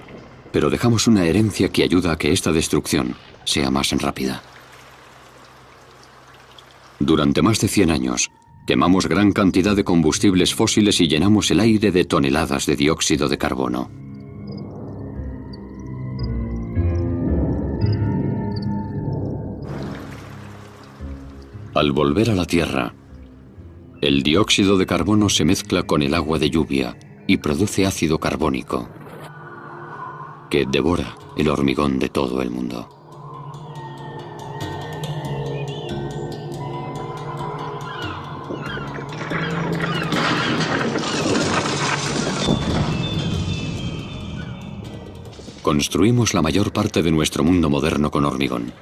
pero dejamos una herencia que ayuda a que esta destrucción sea más rápida. Durante más de 100 años, quemamos gran cantidad de combustibles fósiles y llenamos el aire de toneladas de dióxido de carbono. Al volver a la Tierra, el dióxido de carbono se mezcla con el agua de lluvia y produce ácido carbónico, que devora el hormigón de todo el mundo. Construimos la mayor parte de nuestro mundo moderno con hormigón.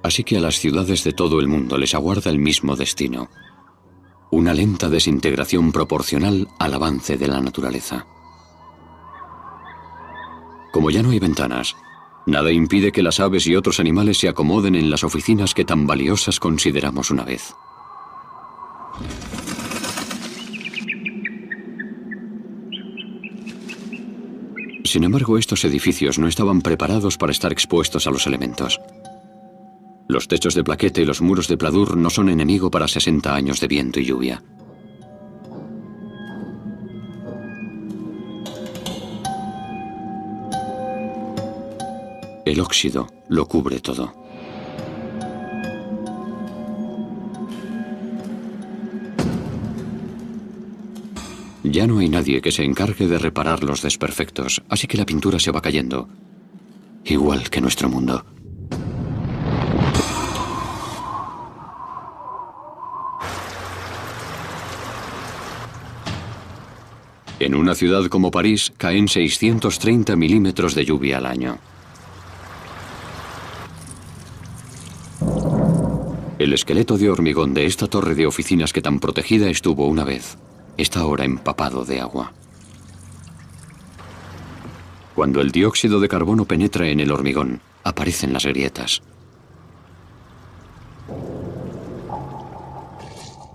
Así que a las ciudades de todo el mundo les aguarda el mismo destino: una lenta desintegración proporcional al avance de la naturaleza. Como ya no hay ventanas, nada impide que las aves y otros animales se acomoden en las oficinas que tan valiosas consideramos una vez. Sin embargo, estos edificios no estaban preparados para estar expuestos a los elementos. Los techos de plaqueta y los muros de pladur no son enemigo para 60 años de viento y lluvia. El óxido lo cubre todo. Ya no hay nadie que se encargue de reparar los desperfectos, así que la pintura se va cayendo, igual que nuestro mundo. En una ciudad como París caen 630 milímetros de lluvia al año. El esqueleto de hormigón de esta torre de oficinas que tan protegida estuvo una vez, está ahora empapado de agua. Cuando el dióxido de carbono penetra en el hormigón, aparecen las grietas.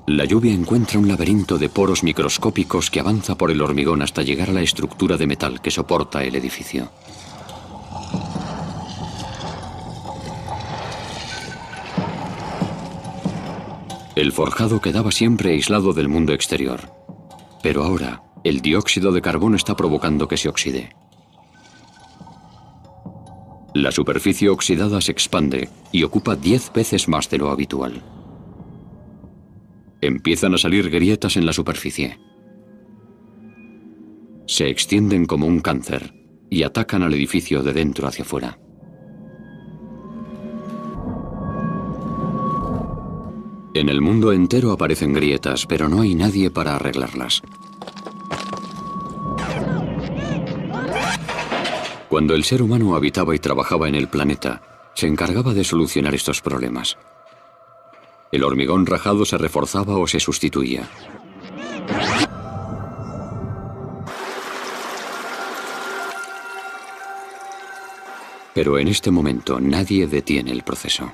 La lluvia encuentra un laberinto de poros microscópicos que avanza por el hormigón hasta llegar a la estructura de metal que soporta el edificio. El forjado quedaba siempre aislado del mundo exterior, pero ahora el dióxido de carbono está provocando que se oxide. La superficie oxidada se expande y ocupa 10 veces más de lo habitual. Empiezan a salir grietas en la superficie. Se extienden como un cáncer y atacan al edificio de dentro hacia afuera. En el mundo entero aparecen grietas, pero no hay nadie para arreglarlas. Cuando el ser humano habitaba y trabajaba en el planeta, se encargaba de solucionar estos problemas. El hormigón rajado se reforzaba o se sustituía. Pero en este momento nadie detiene el proceso.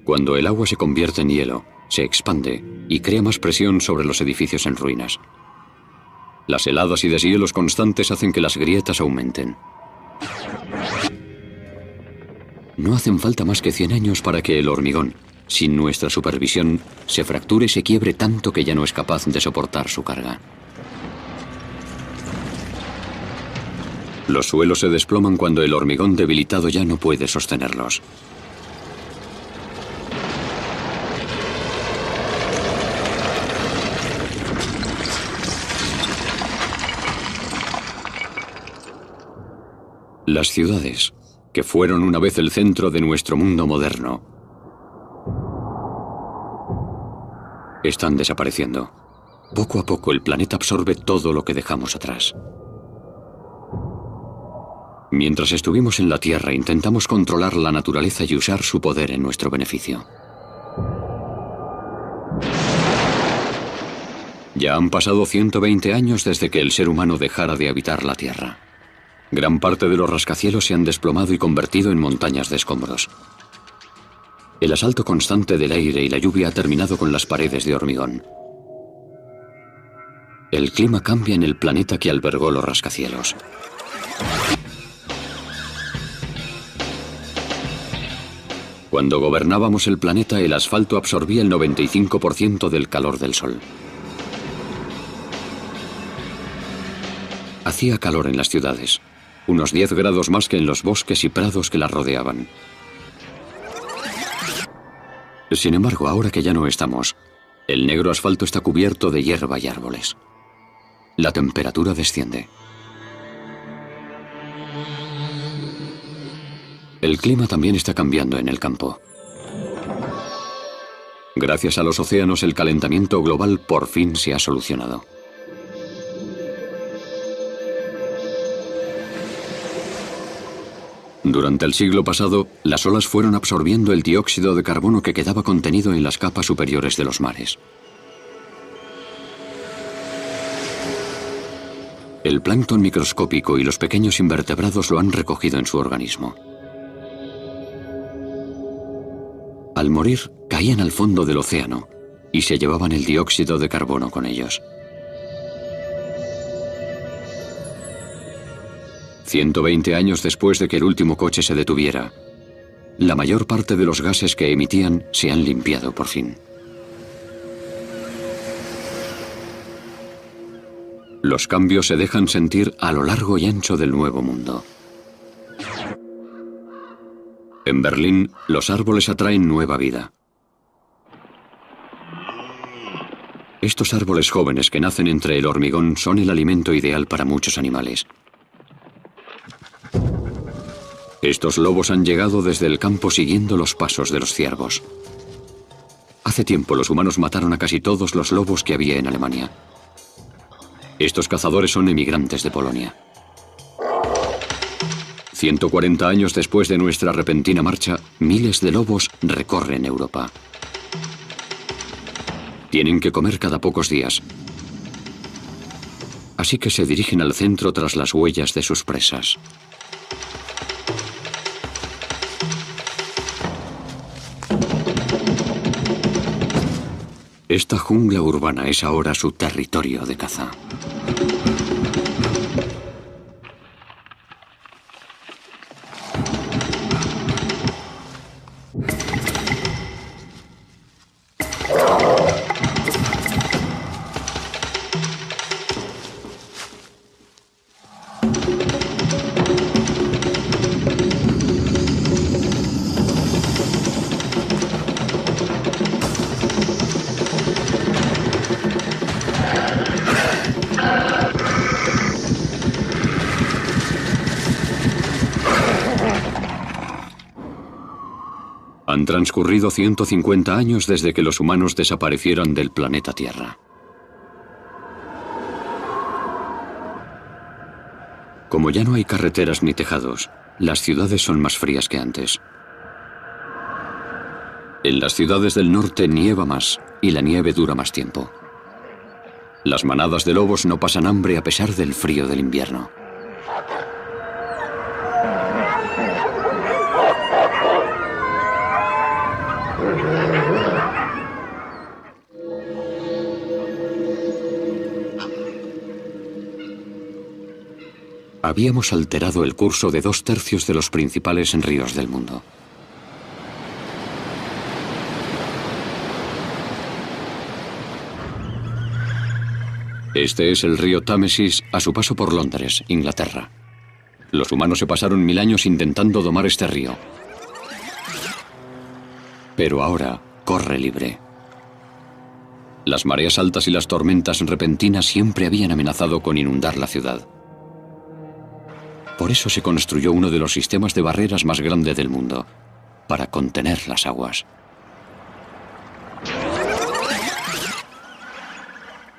Cuando el agua se convierte en hielo, se expande y crea más presión sobre los edificios en ruinas. Las heladas y deshielos constantes hacen que las grietas aumenten. No hacen falta más que 100 años para que el hormigón, sin nuestra supervisión, se fracture y se quiebre tanto que ya no es capaz de soportar su carga. Los suelos se desploman cuando el hormigón debilitado ya no puede sostenerlos. Las ciudades, que fueron una vez el centro de nuestro mundo moderno, están desapareciendo. Poco a poco el planeta absorbe todo lo que dejamos atrás. Mientras estuvimos en la Tierra, intentamos controlar la naturaleza y usar su poder en nuestro beneficio. Ya han pasado 120 años desde que el ser humano dejara de habitar la Tierra. Gran parte de los rascacielos se han desplomado y convertido en montañas de escombros. El asalto constante del aire y la lluvia ha terminado con las paredes de hormigón. El clima cambia en el planeta que albergó los rascacielos. Cuando gobernábamos el planeta, el asfalto absorbía el 95% del calor del sol. Hacía calor en las ciudades, unos 10 grados más que en los bosques y prados que las rodeaban. Sin embargo, ahora que ya no estamos, el negro asfalto está cubierto de hierba y árboles. La temperatura desciende. El clima también está cambiando en el campo. Gracias a los océanos, el calentamiento global por fin se ha solucionado. Durante el siglo pasado, las olas fueron absorbiendo el dióxido de carbono que quedaba contenido en las capas superiores de los mares. El plancton microscópico y los pequeños invertebrados lo han recogido en su organismo. Al morir, caían al fondo del océano y se llevaban el dióxido de carbono con ellos. 120 años después de que el último coche se detuviera, la mayor parte de los gases que emitían se han limpiado por fin. Los cambios se dejan sentir a lo largo y ancho del nuevo mundo. En Berlín, los árboles atraen nueva vida. Estos árboles jóvenes que nacen entre el hormigón son el alimento ideal para muchos animales. Estos lobos han llegado desde el campo siguiendo los pasos de los ciervos. Hace tiempo los humanos mataron a casi todos los lobos que había en Alemania. Estos cazadores son emigrantes de Polonia. 140 años después de nuestra repentina marcha, miles de lobos recorren Europa. Tienen que comer cada pocos días. Así que se dirigen al centro tras las huellas de sus presas. Esta jungla urbana es ahora su territorio de caza. Han transcurrido 150 años desde que los humanos desaparecieron del planeta Tierra. Como ya no hay carreteras ni tejados, las ciudades son más frías que antes. En las ciudades del norte nieva más y la nieve dura más tiempo. Las manadas de lobos no pasan hambre a pesar del frío del invierno. Habíamos alterado el curso de 2/3 de los principales ríos del mundo. Este es el río Támesis a su paso por Londres, Inglaterra. Los humanos se pasaron 1000 años intentando domar este río. Pero ahora corre libre. Las mareas altas y las tormentas repentinas siempre habían amenazado con inundar la ciudad. Por eso se construyó uno de los sistemas de barreras más grande del mundo, para contener las aguas.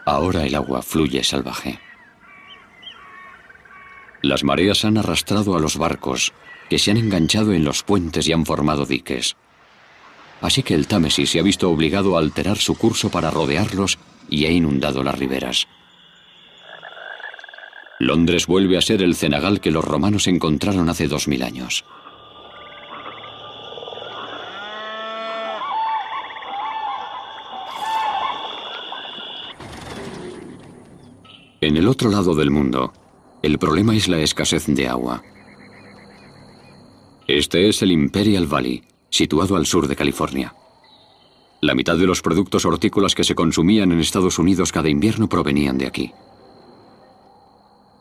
Ahora el agua fluye salvaje. Las mareas han arrastrado a los barcos, que se han enganchado en los puentes y han formado diques. Así que el Támesis se ha visto obligado a alterar su curso para rodearlos y ha inundado las riberas. Londres vuelve a ser el cenagal que los romanos encontraron hace 2000 años. En el otro lado del mundo, el problema es la escasez de agua. Este es el Imperial Valley, situado al sur de California. La mitad de los productos hortícolas que se consumían en Estados Unidos cada invierno provenían de aquí.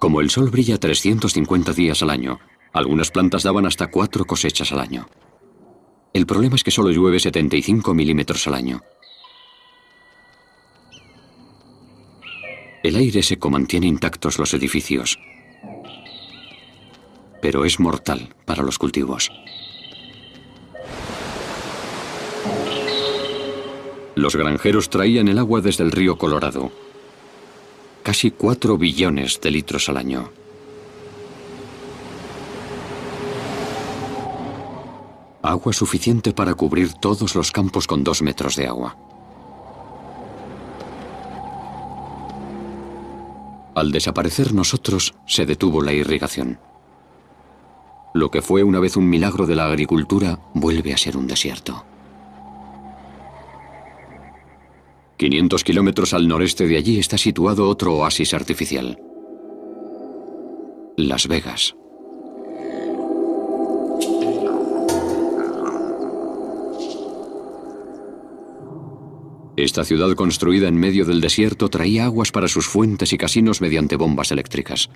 Como el sol brilla 350 días al año, algunas plantas daban hasta 4 cosechas al año. El problema es que solo llueve 75 milímetros al año. El aire seco mantiene intactos los edificios, pero es mortal para los cultivos. Los granjeros traían el agua desde el río Colorado. Casi 4 billones de litros al año. Agua suficiente para cubrir todos los campos con 2 metros de agua. Al desaparecer nosotros, se detuvo la irrigación. Lo que fue una vez un milagro de la agricultura, vuelve a ser un desierto. 500 kilómetros al noreste de allí está situado otro oasis artificial. Las Vegas. Esta ciudad construida en medio del desierto traía aguas para sus fuentes y casinos mediante bombas eléctricas.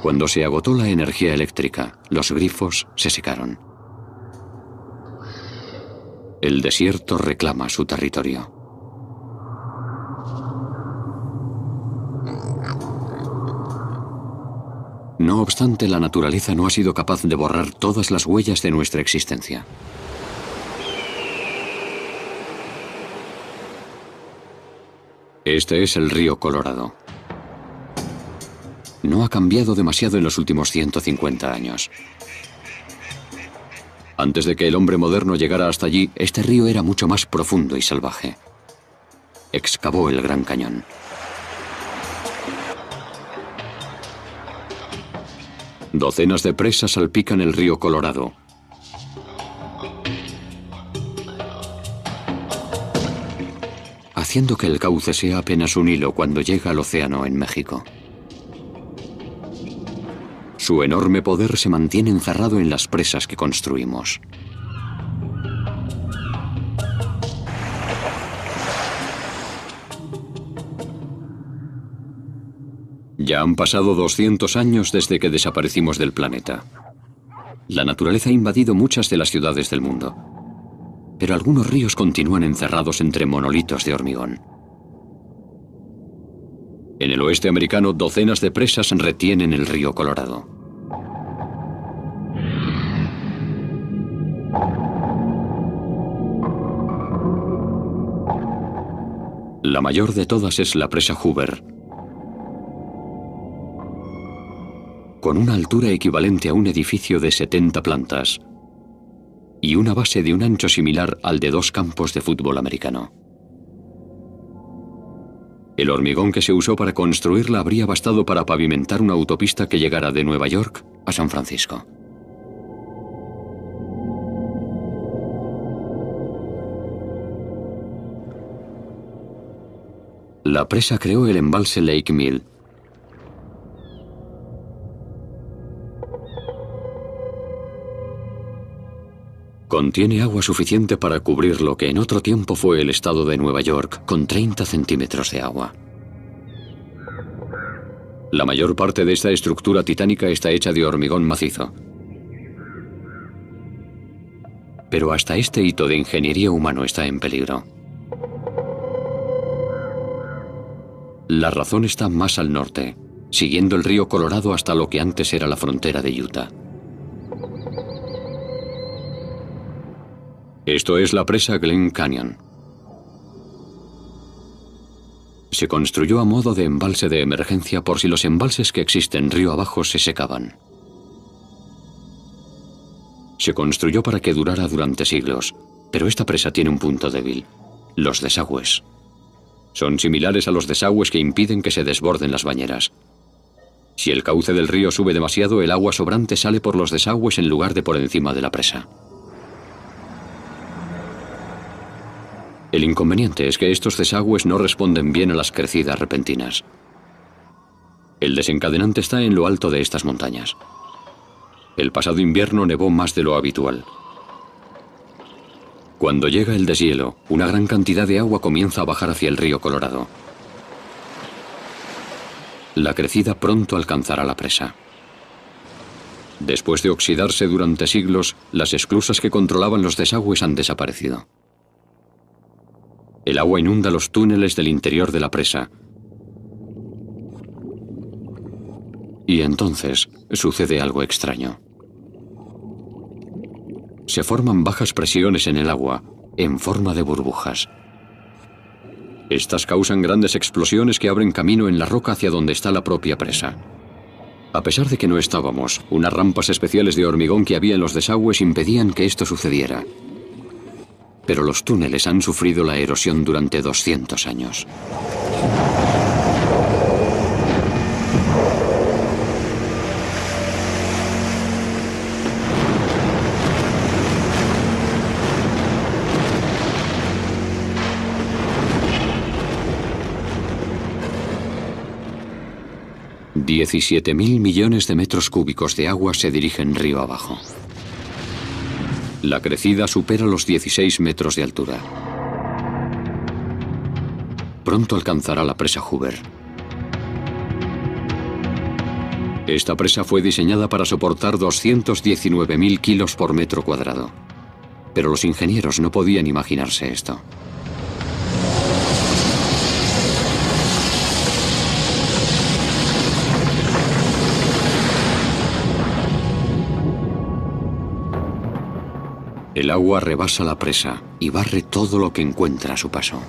Cuando se agotó la energía eléctrica, los grifos se secaron. El desierto reclama su territorio. No obstante, la naturaleza no ha sido capaz de borrar todas las huellas de nuestra existencia. Este es el río Colorado. No ha cambiado demasiado en los últimos 150 años. Antes de que el hombre moderno llegara hasta allí, este río era mucho más profundo y salvaje. Excavó el Gran Cañón. Docenas de presas salpican el río Colorado. Haciendo que el cauce sea apenas un hilo cuando llega al océano en México. Su enorme poder se mantiene encerrado en las presas que construimos. Ya han pasado 200 años desde que desaparecimos del planeta. La naturaleza ha invadido muchas de las ciudades del mundo, pero algunos ríos continúan encerrados entre monolitos de hormigón. En el oeste americano, docenas de presas retienen el río Colorado. La mayor de todas es la presa Hoover, con una altura equivalente a un edificio de 70 plantas y una base de un ancho similar al de 2 campos de fútbol americano. El hormigón que se usó para construirla habría bastado para pavimentar una autopista que llegara de Nueva York a San Francisco. La presa creó el embalse Lake Mill. Contiene agua suficiente para cubrir lo que en otro tiempo fue el estado de Nueva York, con 30 centímetros de agua. La mayor parte de esta estructura titánica está hecha de hormigón macizo. Pero hasta este hito de ingeniería humano está en peligro. La razón está más al norte, siguiendo el río Colorado hasta lo que antes era la frontera de Utah. Esto es la presa Glen Canyon. Se construyó a modo de embalse de emergencia por si los embalses que existen río abajo se secaban. Se construyó para que durara durante siglos, pero esta presa tiene un punto débil: los desagües. Son similares a los desagües que impiden que se desborden las bañeras. Si el cauce del río sube demasiado, el agua sobrante sale por los desagües en lugar de por encima de la presa. El inconveniente es que estos desagües no responden bien a las crecidas repentinas. El desencadenante está en lo alto de estas montañas. El pasado invierno nevó más de lo habitual. Cuando llega el deshielo, una gran cantidad de agua comienza a bajar hacia el río Colorado. La crecida pronto alcanzará la presa. Después de oxidarse durante siglos, las esclusas que controlaban los desagües han desaparecido. El agua inunda los túneles del interior de la presa. Y entonces sucede algo extraño. Se forman bajas presiones en el agua, en forma de burbujas. Estas causan grandes explosiones que abren camino en la roca hacia donde está la propia presa. A pesar de que no estábamos, unas rampas especiales de hormigón que había en los desagües impedían que esto sucediera. Pero los túneles han sufrido la erosión durante 200 años. $17.000 millones de metros cúbicos de agua se dirigen río abajo. La crecida supera los 16 metros de altura. Pronto alcanzará la presa Hoover. Esta presa fue diseñada para soportar 219.000 kilos por metro cuadrado. Pero los ingenieros no podían imaginarse esto. El agua rebasa la presa y barre todo lo que encuentra a su paso.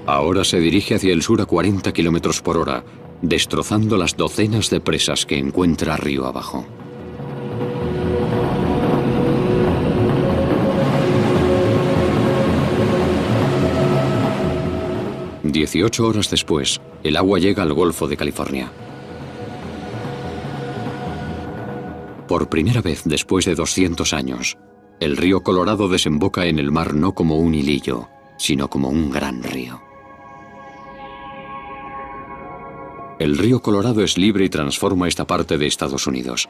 Ahora se dirige hacia el sur a 40 kilómetros por hora, destrozando las docenas de presas que encuentra río abajo. Dieciocho horas después, el agua llega al Golfo de California. Por primera vez después de 200 años, el río Colorado desemboca en el mar no como un hilillo, sino como un gran río. El río Colorado es libre y transforma esta parte de Estados Unidos.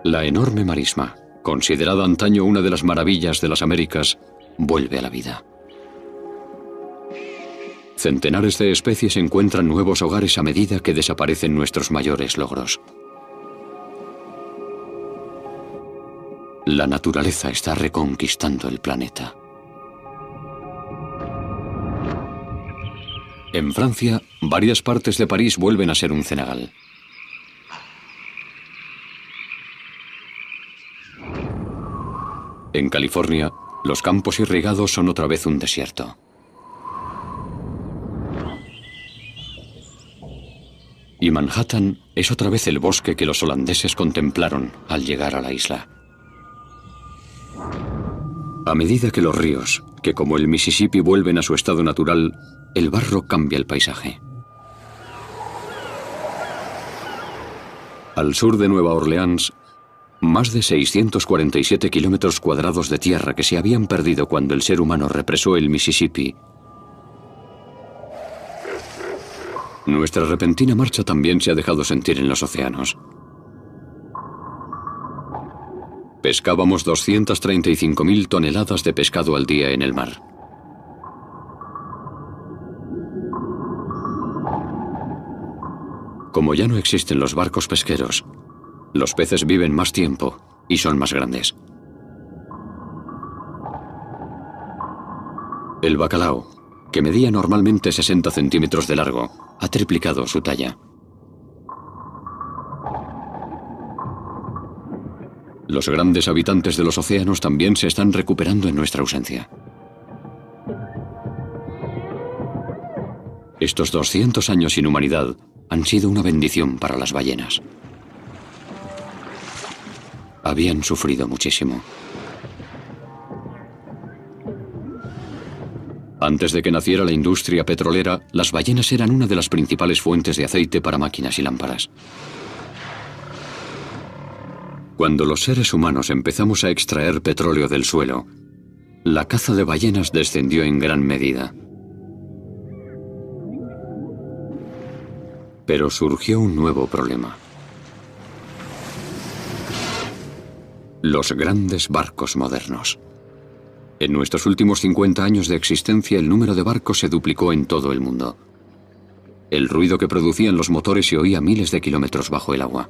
La enorme marisma, considerada antaño una de las maravillas de las Américas, vuelve a la vida. Centenares de especies encuentran nuevos hogares a medida que desaparecen nuestros mayores logros. La naturaleza está reconquistando el planeta. En Francia, varias partes de París vuelven a ser un cenagal. En California, los campos irrigados son otra vez un desierto. Y Manhattan es otra vez el bosque que los holandeses contemplaron al llegar a la isla. A medida que los ríos, que como el Mississippi vuelven a su estado natural, el barro cambia el paisaje. Al sur de Nueva Orleans, más de 647 kilómetros cuadrados de tierra que se habían perdido cuando el ser humano represó el Mississippi. Nuestra repentina marcha también se ha dejado sentir en los océanos. Pescábamos 235.000 toneladas de pescado al día en el mar. Como ya no existen los barcos pesqueros, los peces viven más tiempo y son más grandes. El bacalao, que medía normalmente 60 centímetros de largo, ha triplicado su talla. Los grandes habitantes de los océanos también se están recuperando en nuestra ausencia. Estos 200 años sin humanidad han sido una bendición para las ballenas. Habían sufrido muchísimo. Antes de que naciera la industria petrolera, las ballenas eran una de las principales fuentes de aceite para máquinas y lámparas. Cuando los seres humanos empezamos a extraer petróleo del suelo, la caza de ballenas descendió en gran medida. Pero surgió un nuevo problema. Los grandes barcos modernos. En nuestros últimos 50 años de existencia, el número de barcos se duplicó en todo el mundo. El ruido que producían los motores se oía a miles de kilómetros bajo el agua.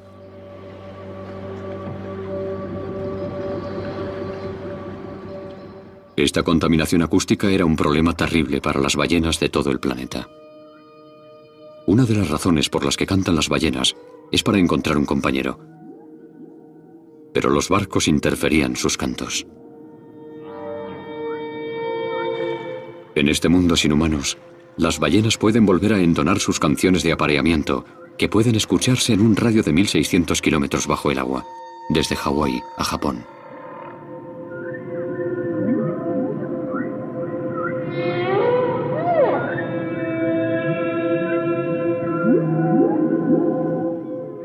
Esta contaminación acústica era un problema terrible para las ballenas de todo el planeta. Una de las razones por las que cantan las ballenas es para encontrar un compañero. Pero los barcos interferían sus cantos. En este mundo sin humanos, las ballenas pueden volver a entonar sus canciones de apareamiento, que pueden escucharse en un radio de 1.600 kilómetros bajo el agua, desde Hawái a Japón.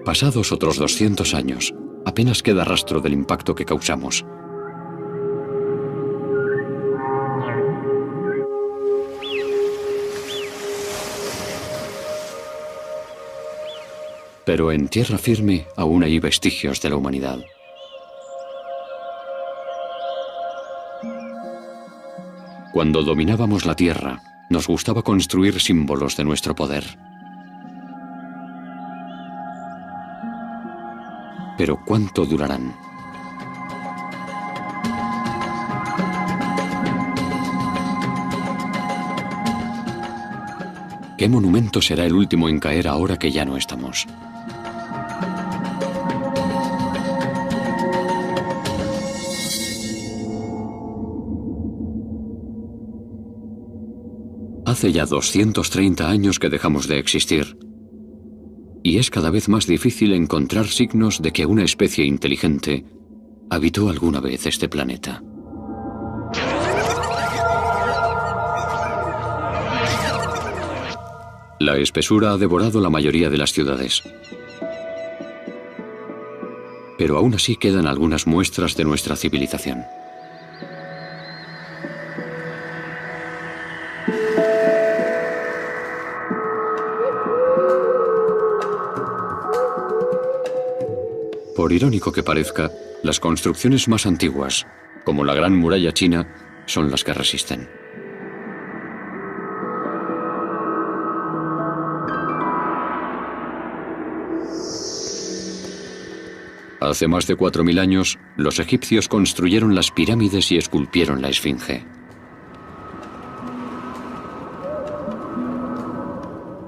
Pasados otros 200 años, apenas queda rastro del impacto que causamos. Pero en tierra firme aún hay vestigios de la humanidad. Cuando dominábamos la tierra, nos gustaba construir símbolos de nuestro poder. Pero ¿cuánto durarán? ¿Qué monumento será el último en caer ahora que ya no estamos? Hace ya 230 años que dejamos de existir. Y es cada vez más difícil encontrar signos de que una especie inteligente habitó alguna vez este planeta. La espesura ha devorado la mayoría de las ciudades. Pero aún así quedan algunas muestras de nuestra civilización. Por irónico que parezca, las construcciones más antiguas, como la Gran Muralla China, son las que resisten. Hace más de 4000 años, los egipcios construyeron las pirámides y esculpieron la Esfinge.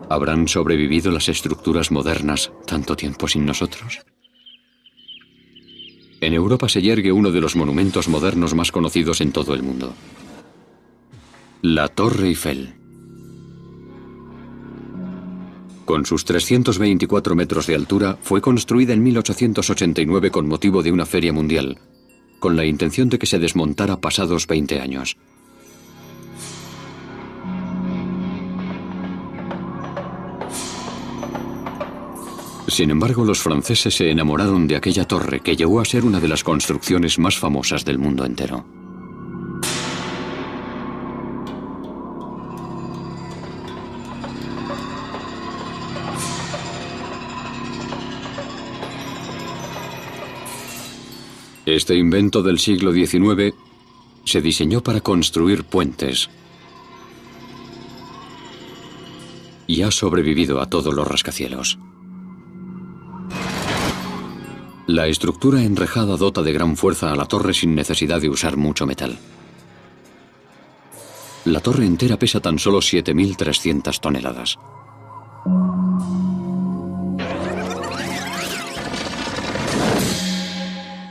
¿Habrán sobrevivido las estructuras modernas tanto tiempo sin nosotros? En Europa se yergue uno de los monumentos modernos más conocidos en todo el mundo: la Torre Eiffel. Con sus 324 metros de altura, fue construida en 1889 con motivo de una feria mundial, con la intención de que se desmontara pasados 20 años. Sin embargo, los franceses se enamoraron de aquella torre que llegó a ser una de las construcciones más famosas del mundo entero. Este invento del siglo XIX se diseñó para construir puentes y ha sobrevivido a todos los rascacielos. La estructura enrejada dota de gran fuerza a la torre sin necesidad de usar mucho metal. La torre entera pesa tan solo 7.300 toneladas.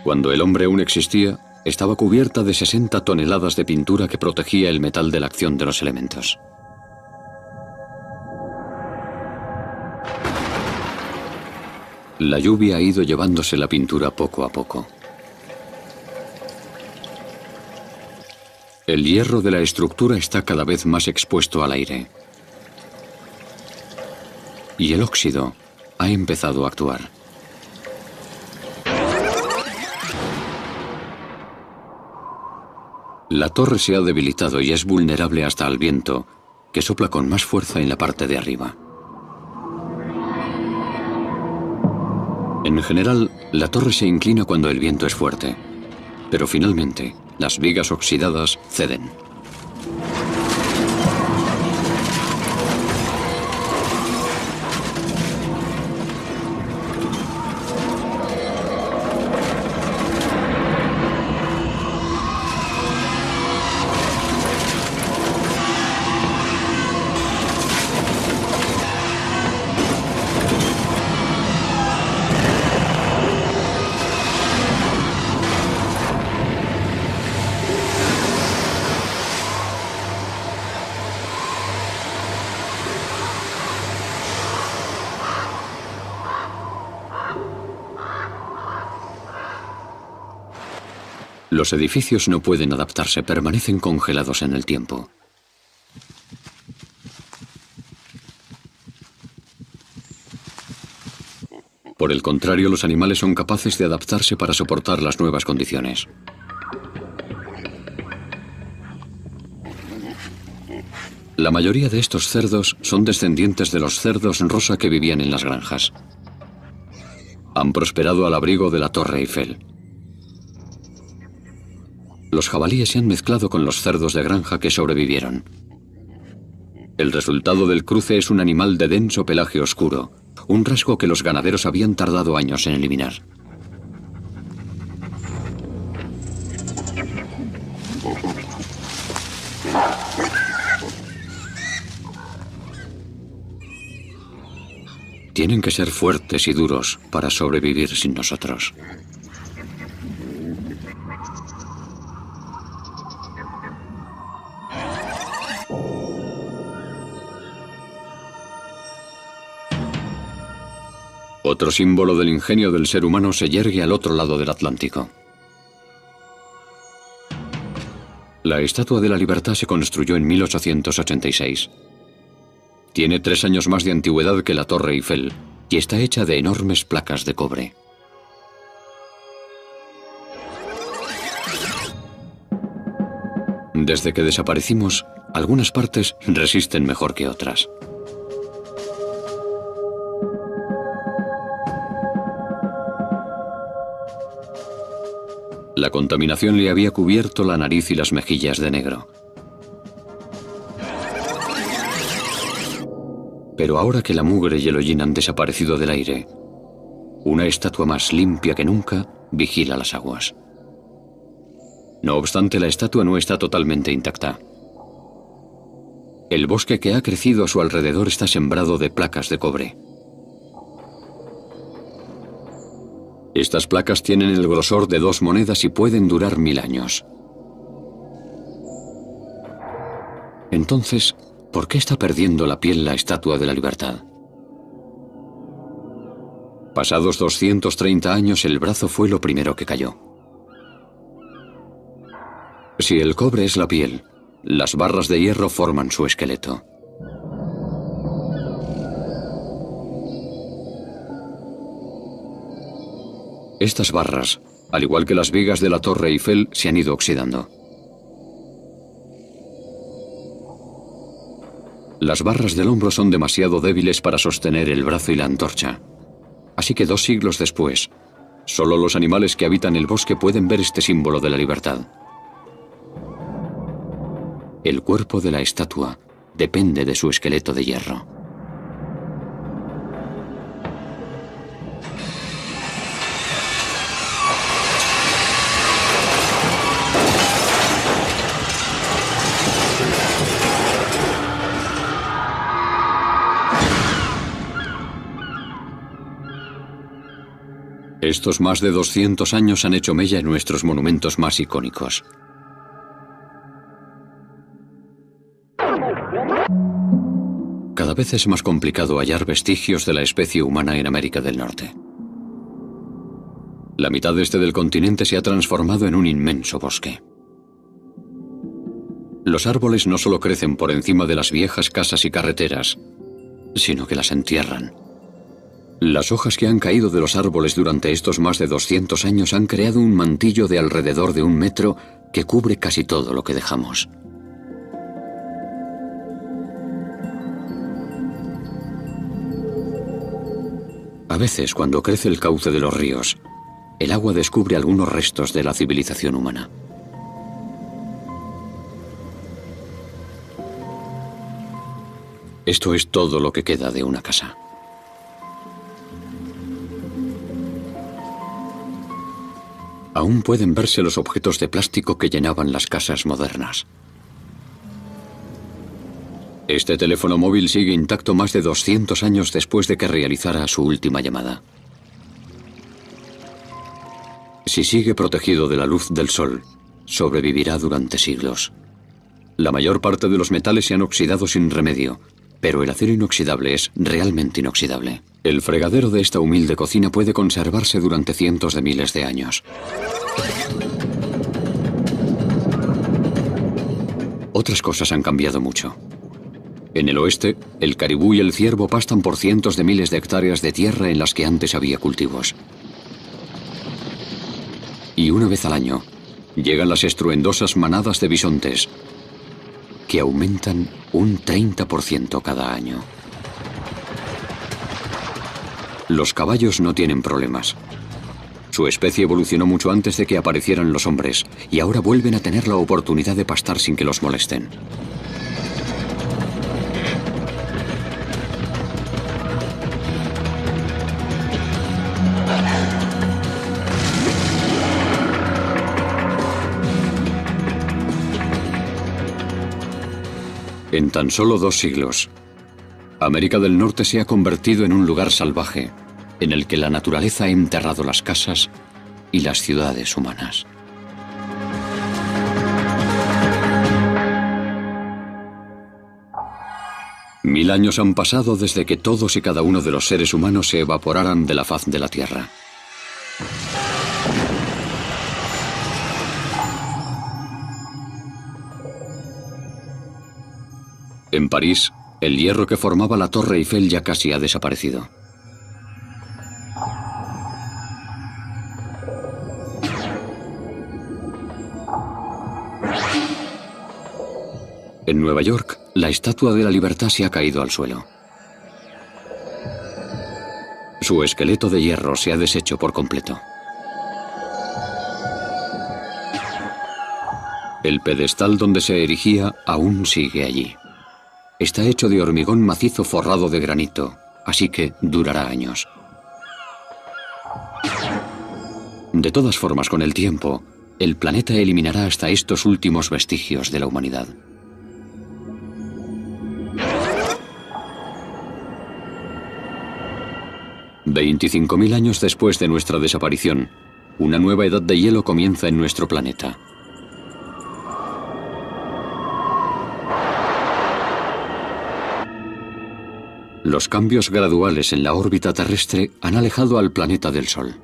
Cuando el hombre aún existía, estaba cubierta de 60 toneladas de pintura que protegía el metal de la acción de los elementos. La lluvia ha ido llevándose la pintura poco a poco. El hierro de la estructura está cada vez más expuesto al aire. Y el óxido ha empezado a actuar. La torre se ha debilitado y es vulnerable hasta al viento, que sopla con más fuerza en la parte de arriba. En general, la torre se inclina cuando el viento es fuerte, pero finalmente, las vigas oxidadas ceden. Los edificios no pueden adaptarse, permanecen congelados en el tiempo. Por el contrario, los animales son capaces de adaptarse para soportar las nuevas condiciones. La mayoría de estos cerdos son descendientes de los cerdos rosa que vivían en las granjas. Han prosperado al abrigo de la Torre Eiffel. Los jabalíes se han mezclado con los cerdos de granja que sobrevivieron. El resultado del cruce es un animal de denso pelaje oscuro, un rasgo que los ganaderos habían tardado años en eliminar. Tienen que ser fuertes y duros para sobrevivir sin nosotros. Otro símbolo del ingenio del ser humano se yergue al otro lado del Atlántico. La Estatua de la Libertad se construyó en 1886. Tiene 3 años más de antigüedad que la Torre Eiffel y está hecha de enormes placas de cobre. Desde que desaparecimos, algunas partes resisten mejor que otras. La contaminación le había cubierto la nariz y las mejillas de negro. Pero ahora que la mugre y el hollín han desaparecido del aire, una estatua más limpia que nunca vigila las aguas. No obstante, la estatua no está totalmente intacta. El bosque que ha crecido a su alrededor está sembrado de placas de cobre. Estas placas tienen el grosor de 2 monedas y pueden durar 1000 años. Entonces, ¿por qué está perdiendo la piel la Estatua de la Libertad? Pasados 230 años, el brazo fue lo primero que cayó. Si el cobre es la piel, las barras de hierro forman su esqueleto. Estas barras, al igual que las vigas de la Torre Eiffel, se han ido oxidando. Las barras del hombro son demasiado débiles para sostener el brazo y la antorcha. Así que 2 siglos después, solo los animales que habitan el bosque pueden ver este símbolo de la libertad. El cuerpo de la estatua depende de su esqueleto de hierro. Estos más de 200 años han hecho mella en nuestros monumentos más icónicos. Cada vez es más complicado hallar vestigios de la especie humana en América del Norte. La mitad este del continente se ha transformado en un inmenso bosque. Los árboles no solo crecen por encima de las viejas casas y carreteras, sino que las entierran. Las hojas que han caído de los árboles durante estos más de 200 años han creado un mantillo de alrededor de 1 metro que cubre casi todo lo que dejamos. A veces, cuando crece el cauce de los ríos, el agua descubre algunos restos de la civilización humana. Esto es todo lo que queda de una casa. Aún pueden verse los objetos de plástico que llenaban las casas modernas. Este teléfono móvil sigue intacto más de 200 años después de que realizara su última llamada. Si sigue protegido de la luz del sol, sobrevivirá durante siglos. La mayor parte de los metales se han oxidado sin remedio, pero el acero inoxidable es realmente inoxidable. El fregadero de esta humilde cocina puede conservarse durante cientos de miles de años. Otras cosas han cambiado mucho. En el oeste, el caribú y el ciervo pastan por cientos de miles de hectáreas de tierra en las que antes había cultivos. Y una vez al año, llegan las estruendosas manadas de bisontes, que aumentan un 30% cada año. Los caballos no tienen problemas. Su especie evolucionó mucho antes de que aparecieran los hombres, y ahora vuelven a tener la oportunidad de pastar sin que los molesten. En tan solo 2 siglos, América del Norte se ha convertido en un lugar salvaje, en el que la naturaleza ha enterrado las casas y las ciudades humanas. Mil años han pasado desde que todos y cada uno de los seres humanos se evaporaran de la faz de la Tierra. En París, el hierro que formaba la Torre Eiffel ya casi ha desaparecido. En Nueva York, la Estatua de la Libertad se ha caído al suelo. Su esqueleto de hierro se ha deshecho por completo. El pedestal donde se erigía aún sigue allí. Está hecho de hormigón macizo forrado de granito, así que durará años. De todas formas, con el tiempo, el planeta eliminará hasta estos últimos vestigios de la humanidad. $25.000 años después de nuestra desaparición, una nueva edad de hielo comienza en nuestro planeta. Los cambios graduales en la órbita terrestre han alejado al planeta del Sol.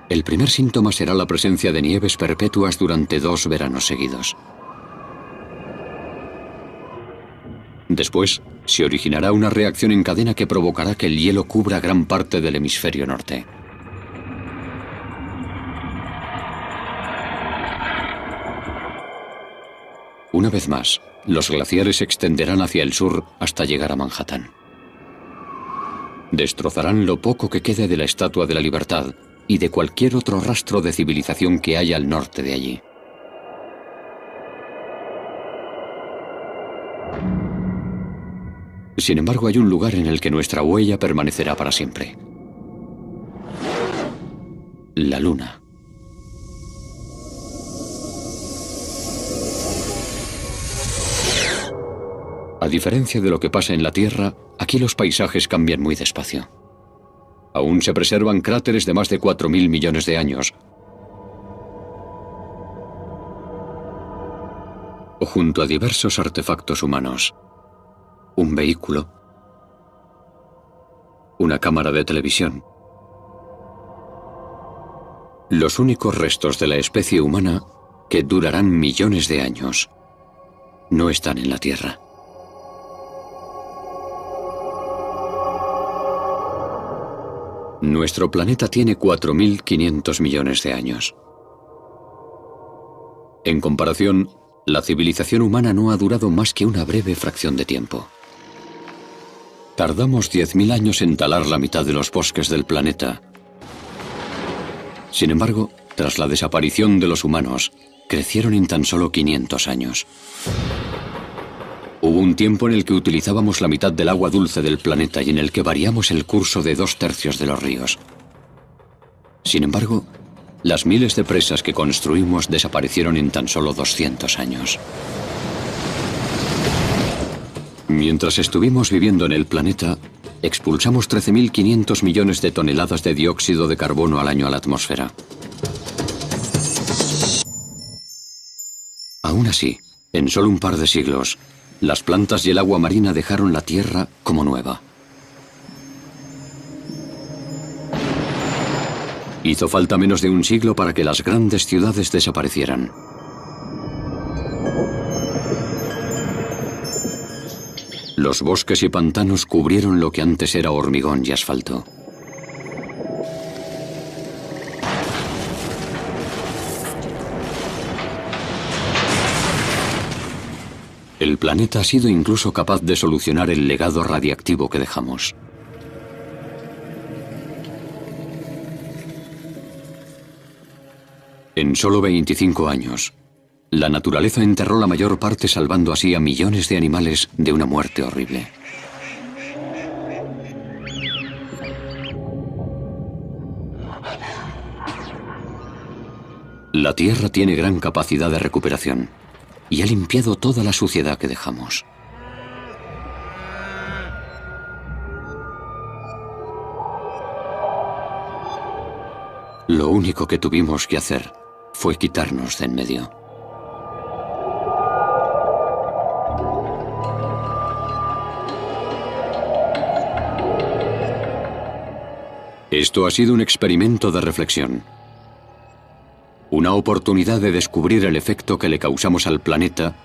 El primer síntoma será la presencia de nieves perpetuas durante 2 veranos seguidos. Después, se originará una reacción en cadena que provocará que el hielo cubra gran parte del hemisferio norte. Una vez más, los glaciares se extenderán hacia el sur hasta llegar a Manhattan. Destrozarán lo poco que quede de la Estatua de la Libertad y de cualquier otro rastro de civilización que haya al norte de allí. Sin embargo, hay un lugar en el que nuestra huella permanecerá para siempre. La Luna. A diferencia de lo que pasa en la Tierra, aquí los paisajes cambian muy despacio. Aún se preservan cráteres de más de 4.000 millones de años, junto a diversos artefactos humanos. Un vehículo, una cámara de televisión. Los únicos restos de la especie humana, que durarán millones de años, no están en la Tierra. Nuestro planeta tiene 4.500 millones de años. En comparación, la civilización humana no ha durado más que una breve fracción de tiempo. Tardamos 10.000 años en talar la mitad de los bosques del planeta. Sin embargo, tras la desaparición de los humanos, crecieron en tan solo 500 años. Hubo un tiempo en el que utilizábamos la mitad del agua dulce del planeta y en el que variamos el curso de 2/3 de los ríos. Sin embargo, las miles de presas que construimos desaparecieron en tan solo 200 años. Mientras estuvimos viviendo en el planeta, expulsamos 13.500 millones de toneladas de dióxido de carbono al año a la atmósfera. Aún así, en solo un par de siglos, las plantas y el agua marina dejaron la Tierra como nueva. Hizo falta menos de un siglo para que las grandes ciudades desaparecieran. Los bosques y pantanos cubrieron lo que antes era hormigón y asfalto. El planeta ha sido incluso capaz de solucionar el legado radiactivo que dejamos. En solo 25 años, la naturaleza enterró la mayor parte, salvando así a millones de animales de una muerte horrible. La Tierra tiene gran capacidad de recuperación y ha limpiado toda la suciedad que dejamos. Lo único que tuvimos que hacer fue quitarnos de en medio. Esto ha sido un experimento de reflexión. Una oportunidad de descubrir el efecto que le causamos al planeta.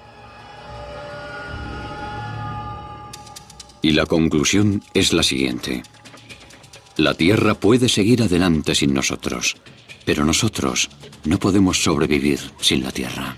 Y la conclusión es la siguiente. La Tierra puede seguir adelante sin nosotros, pero nosotros no podemos sobrevivir sin la Tierra.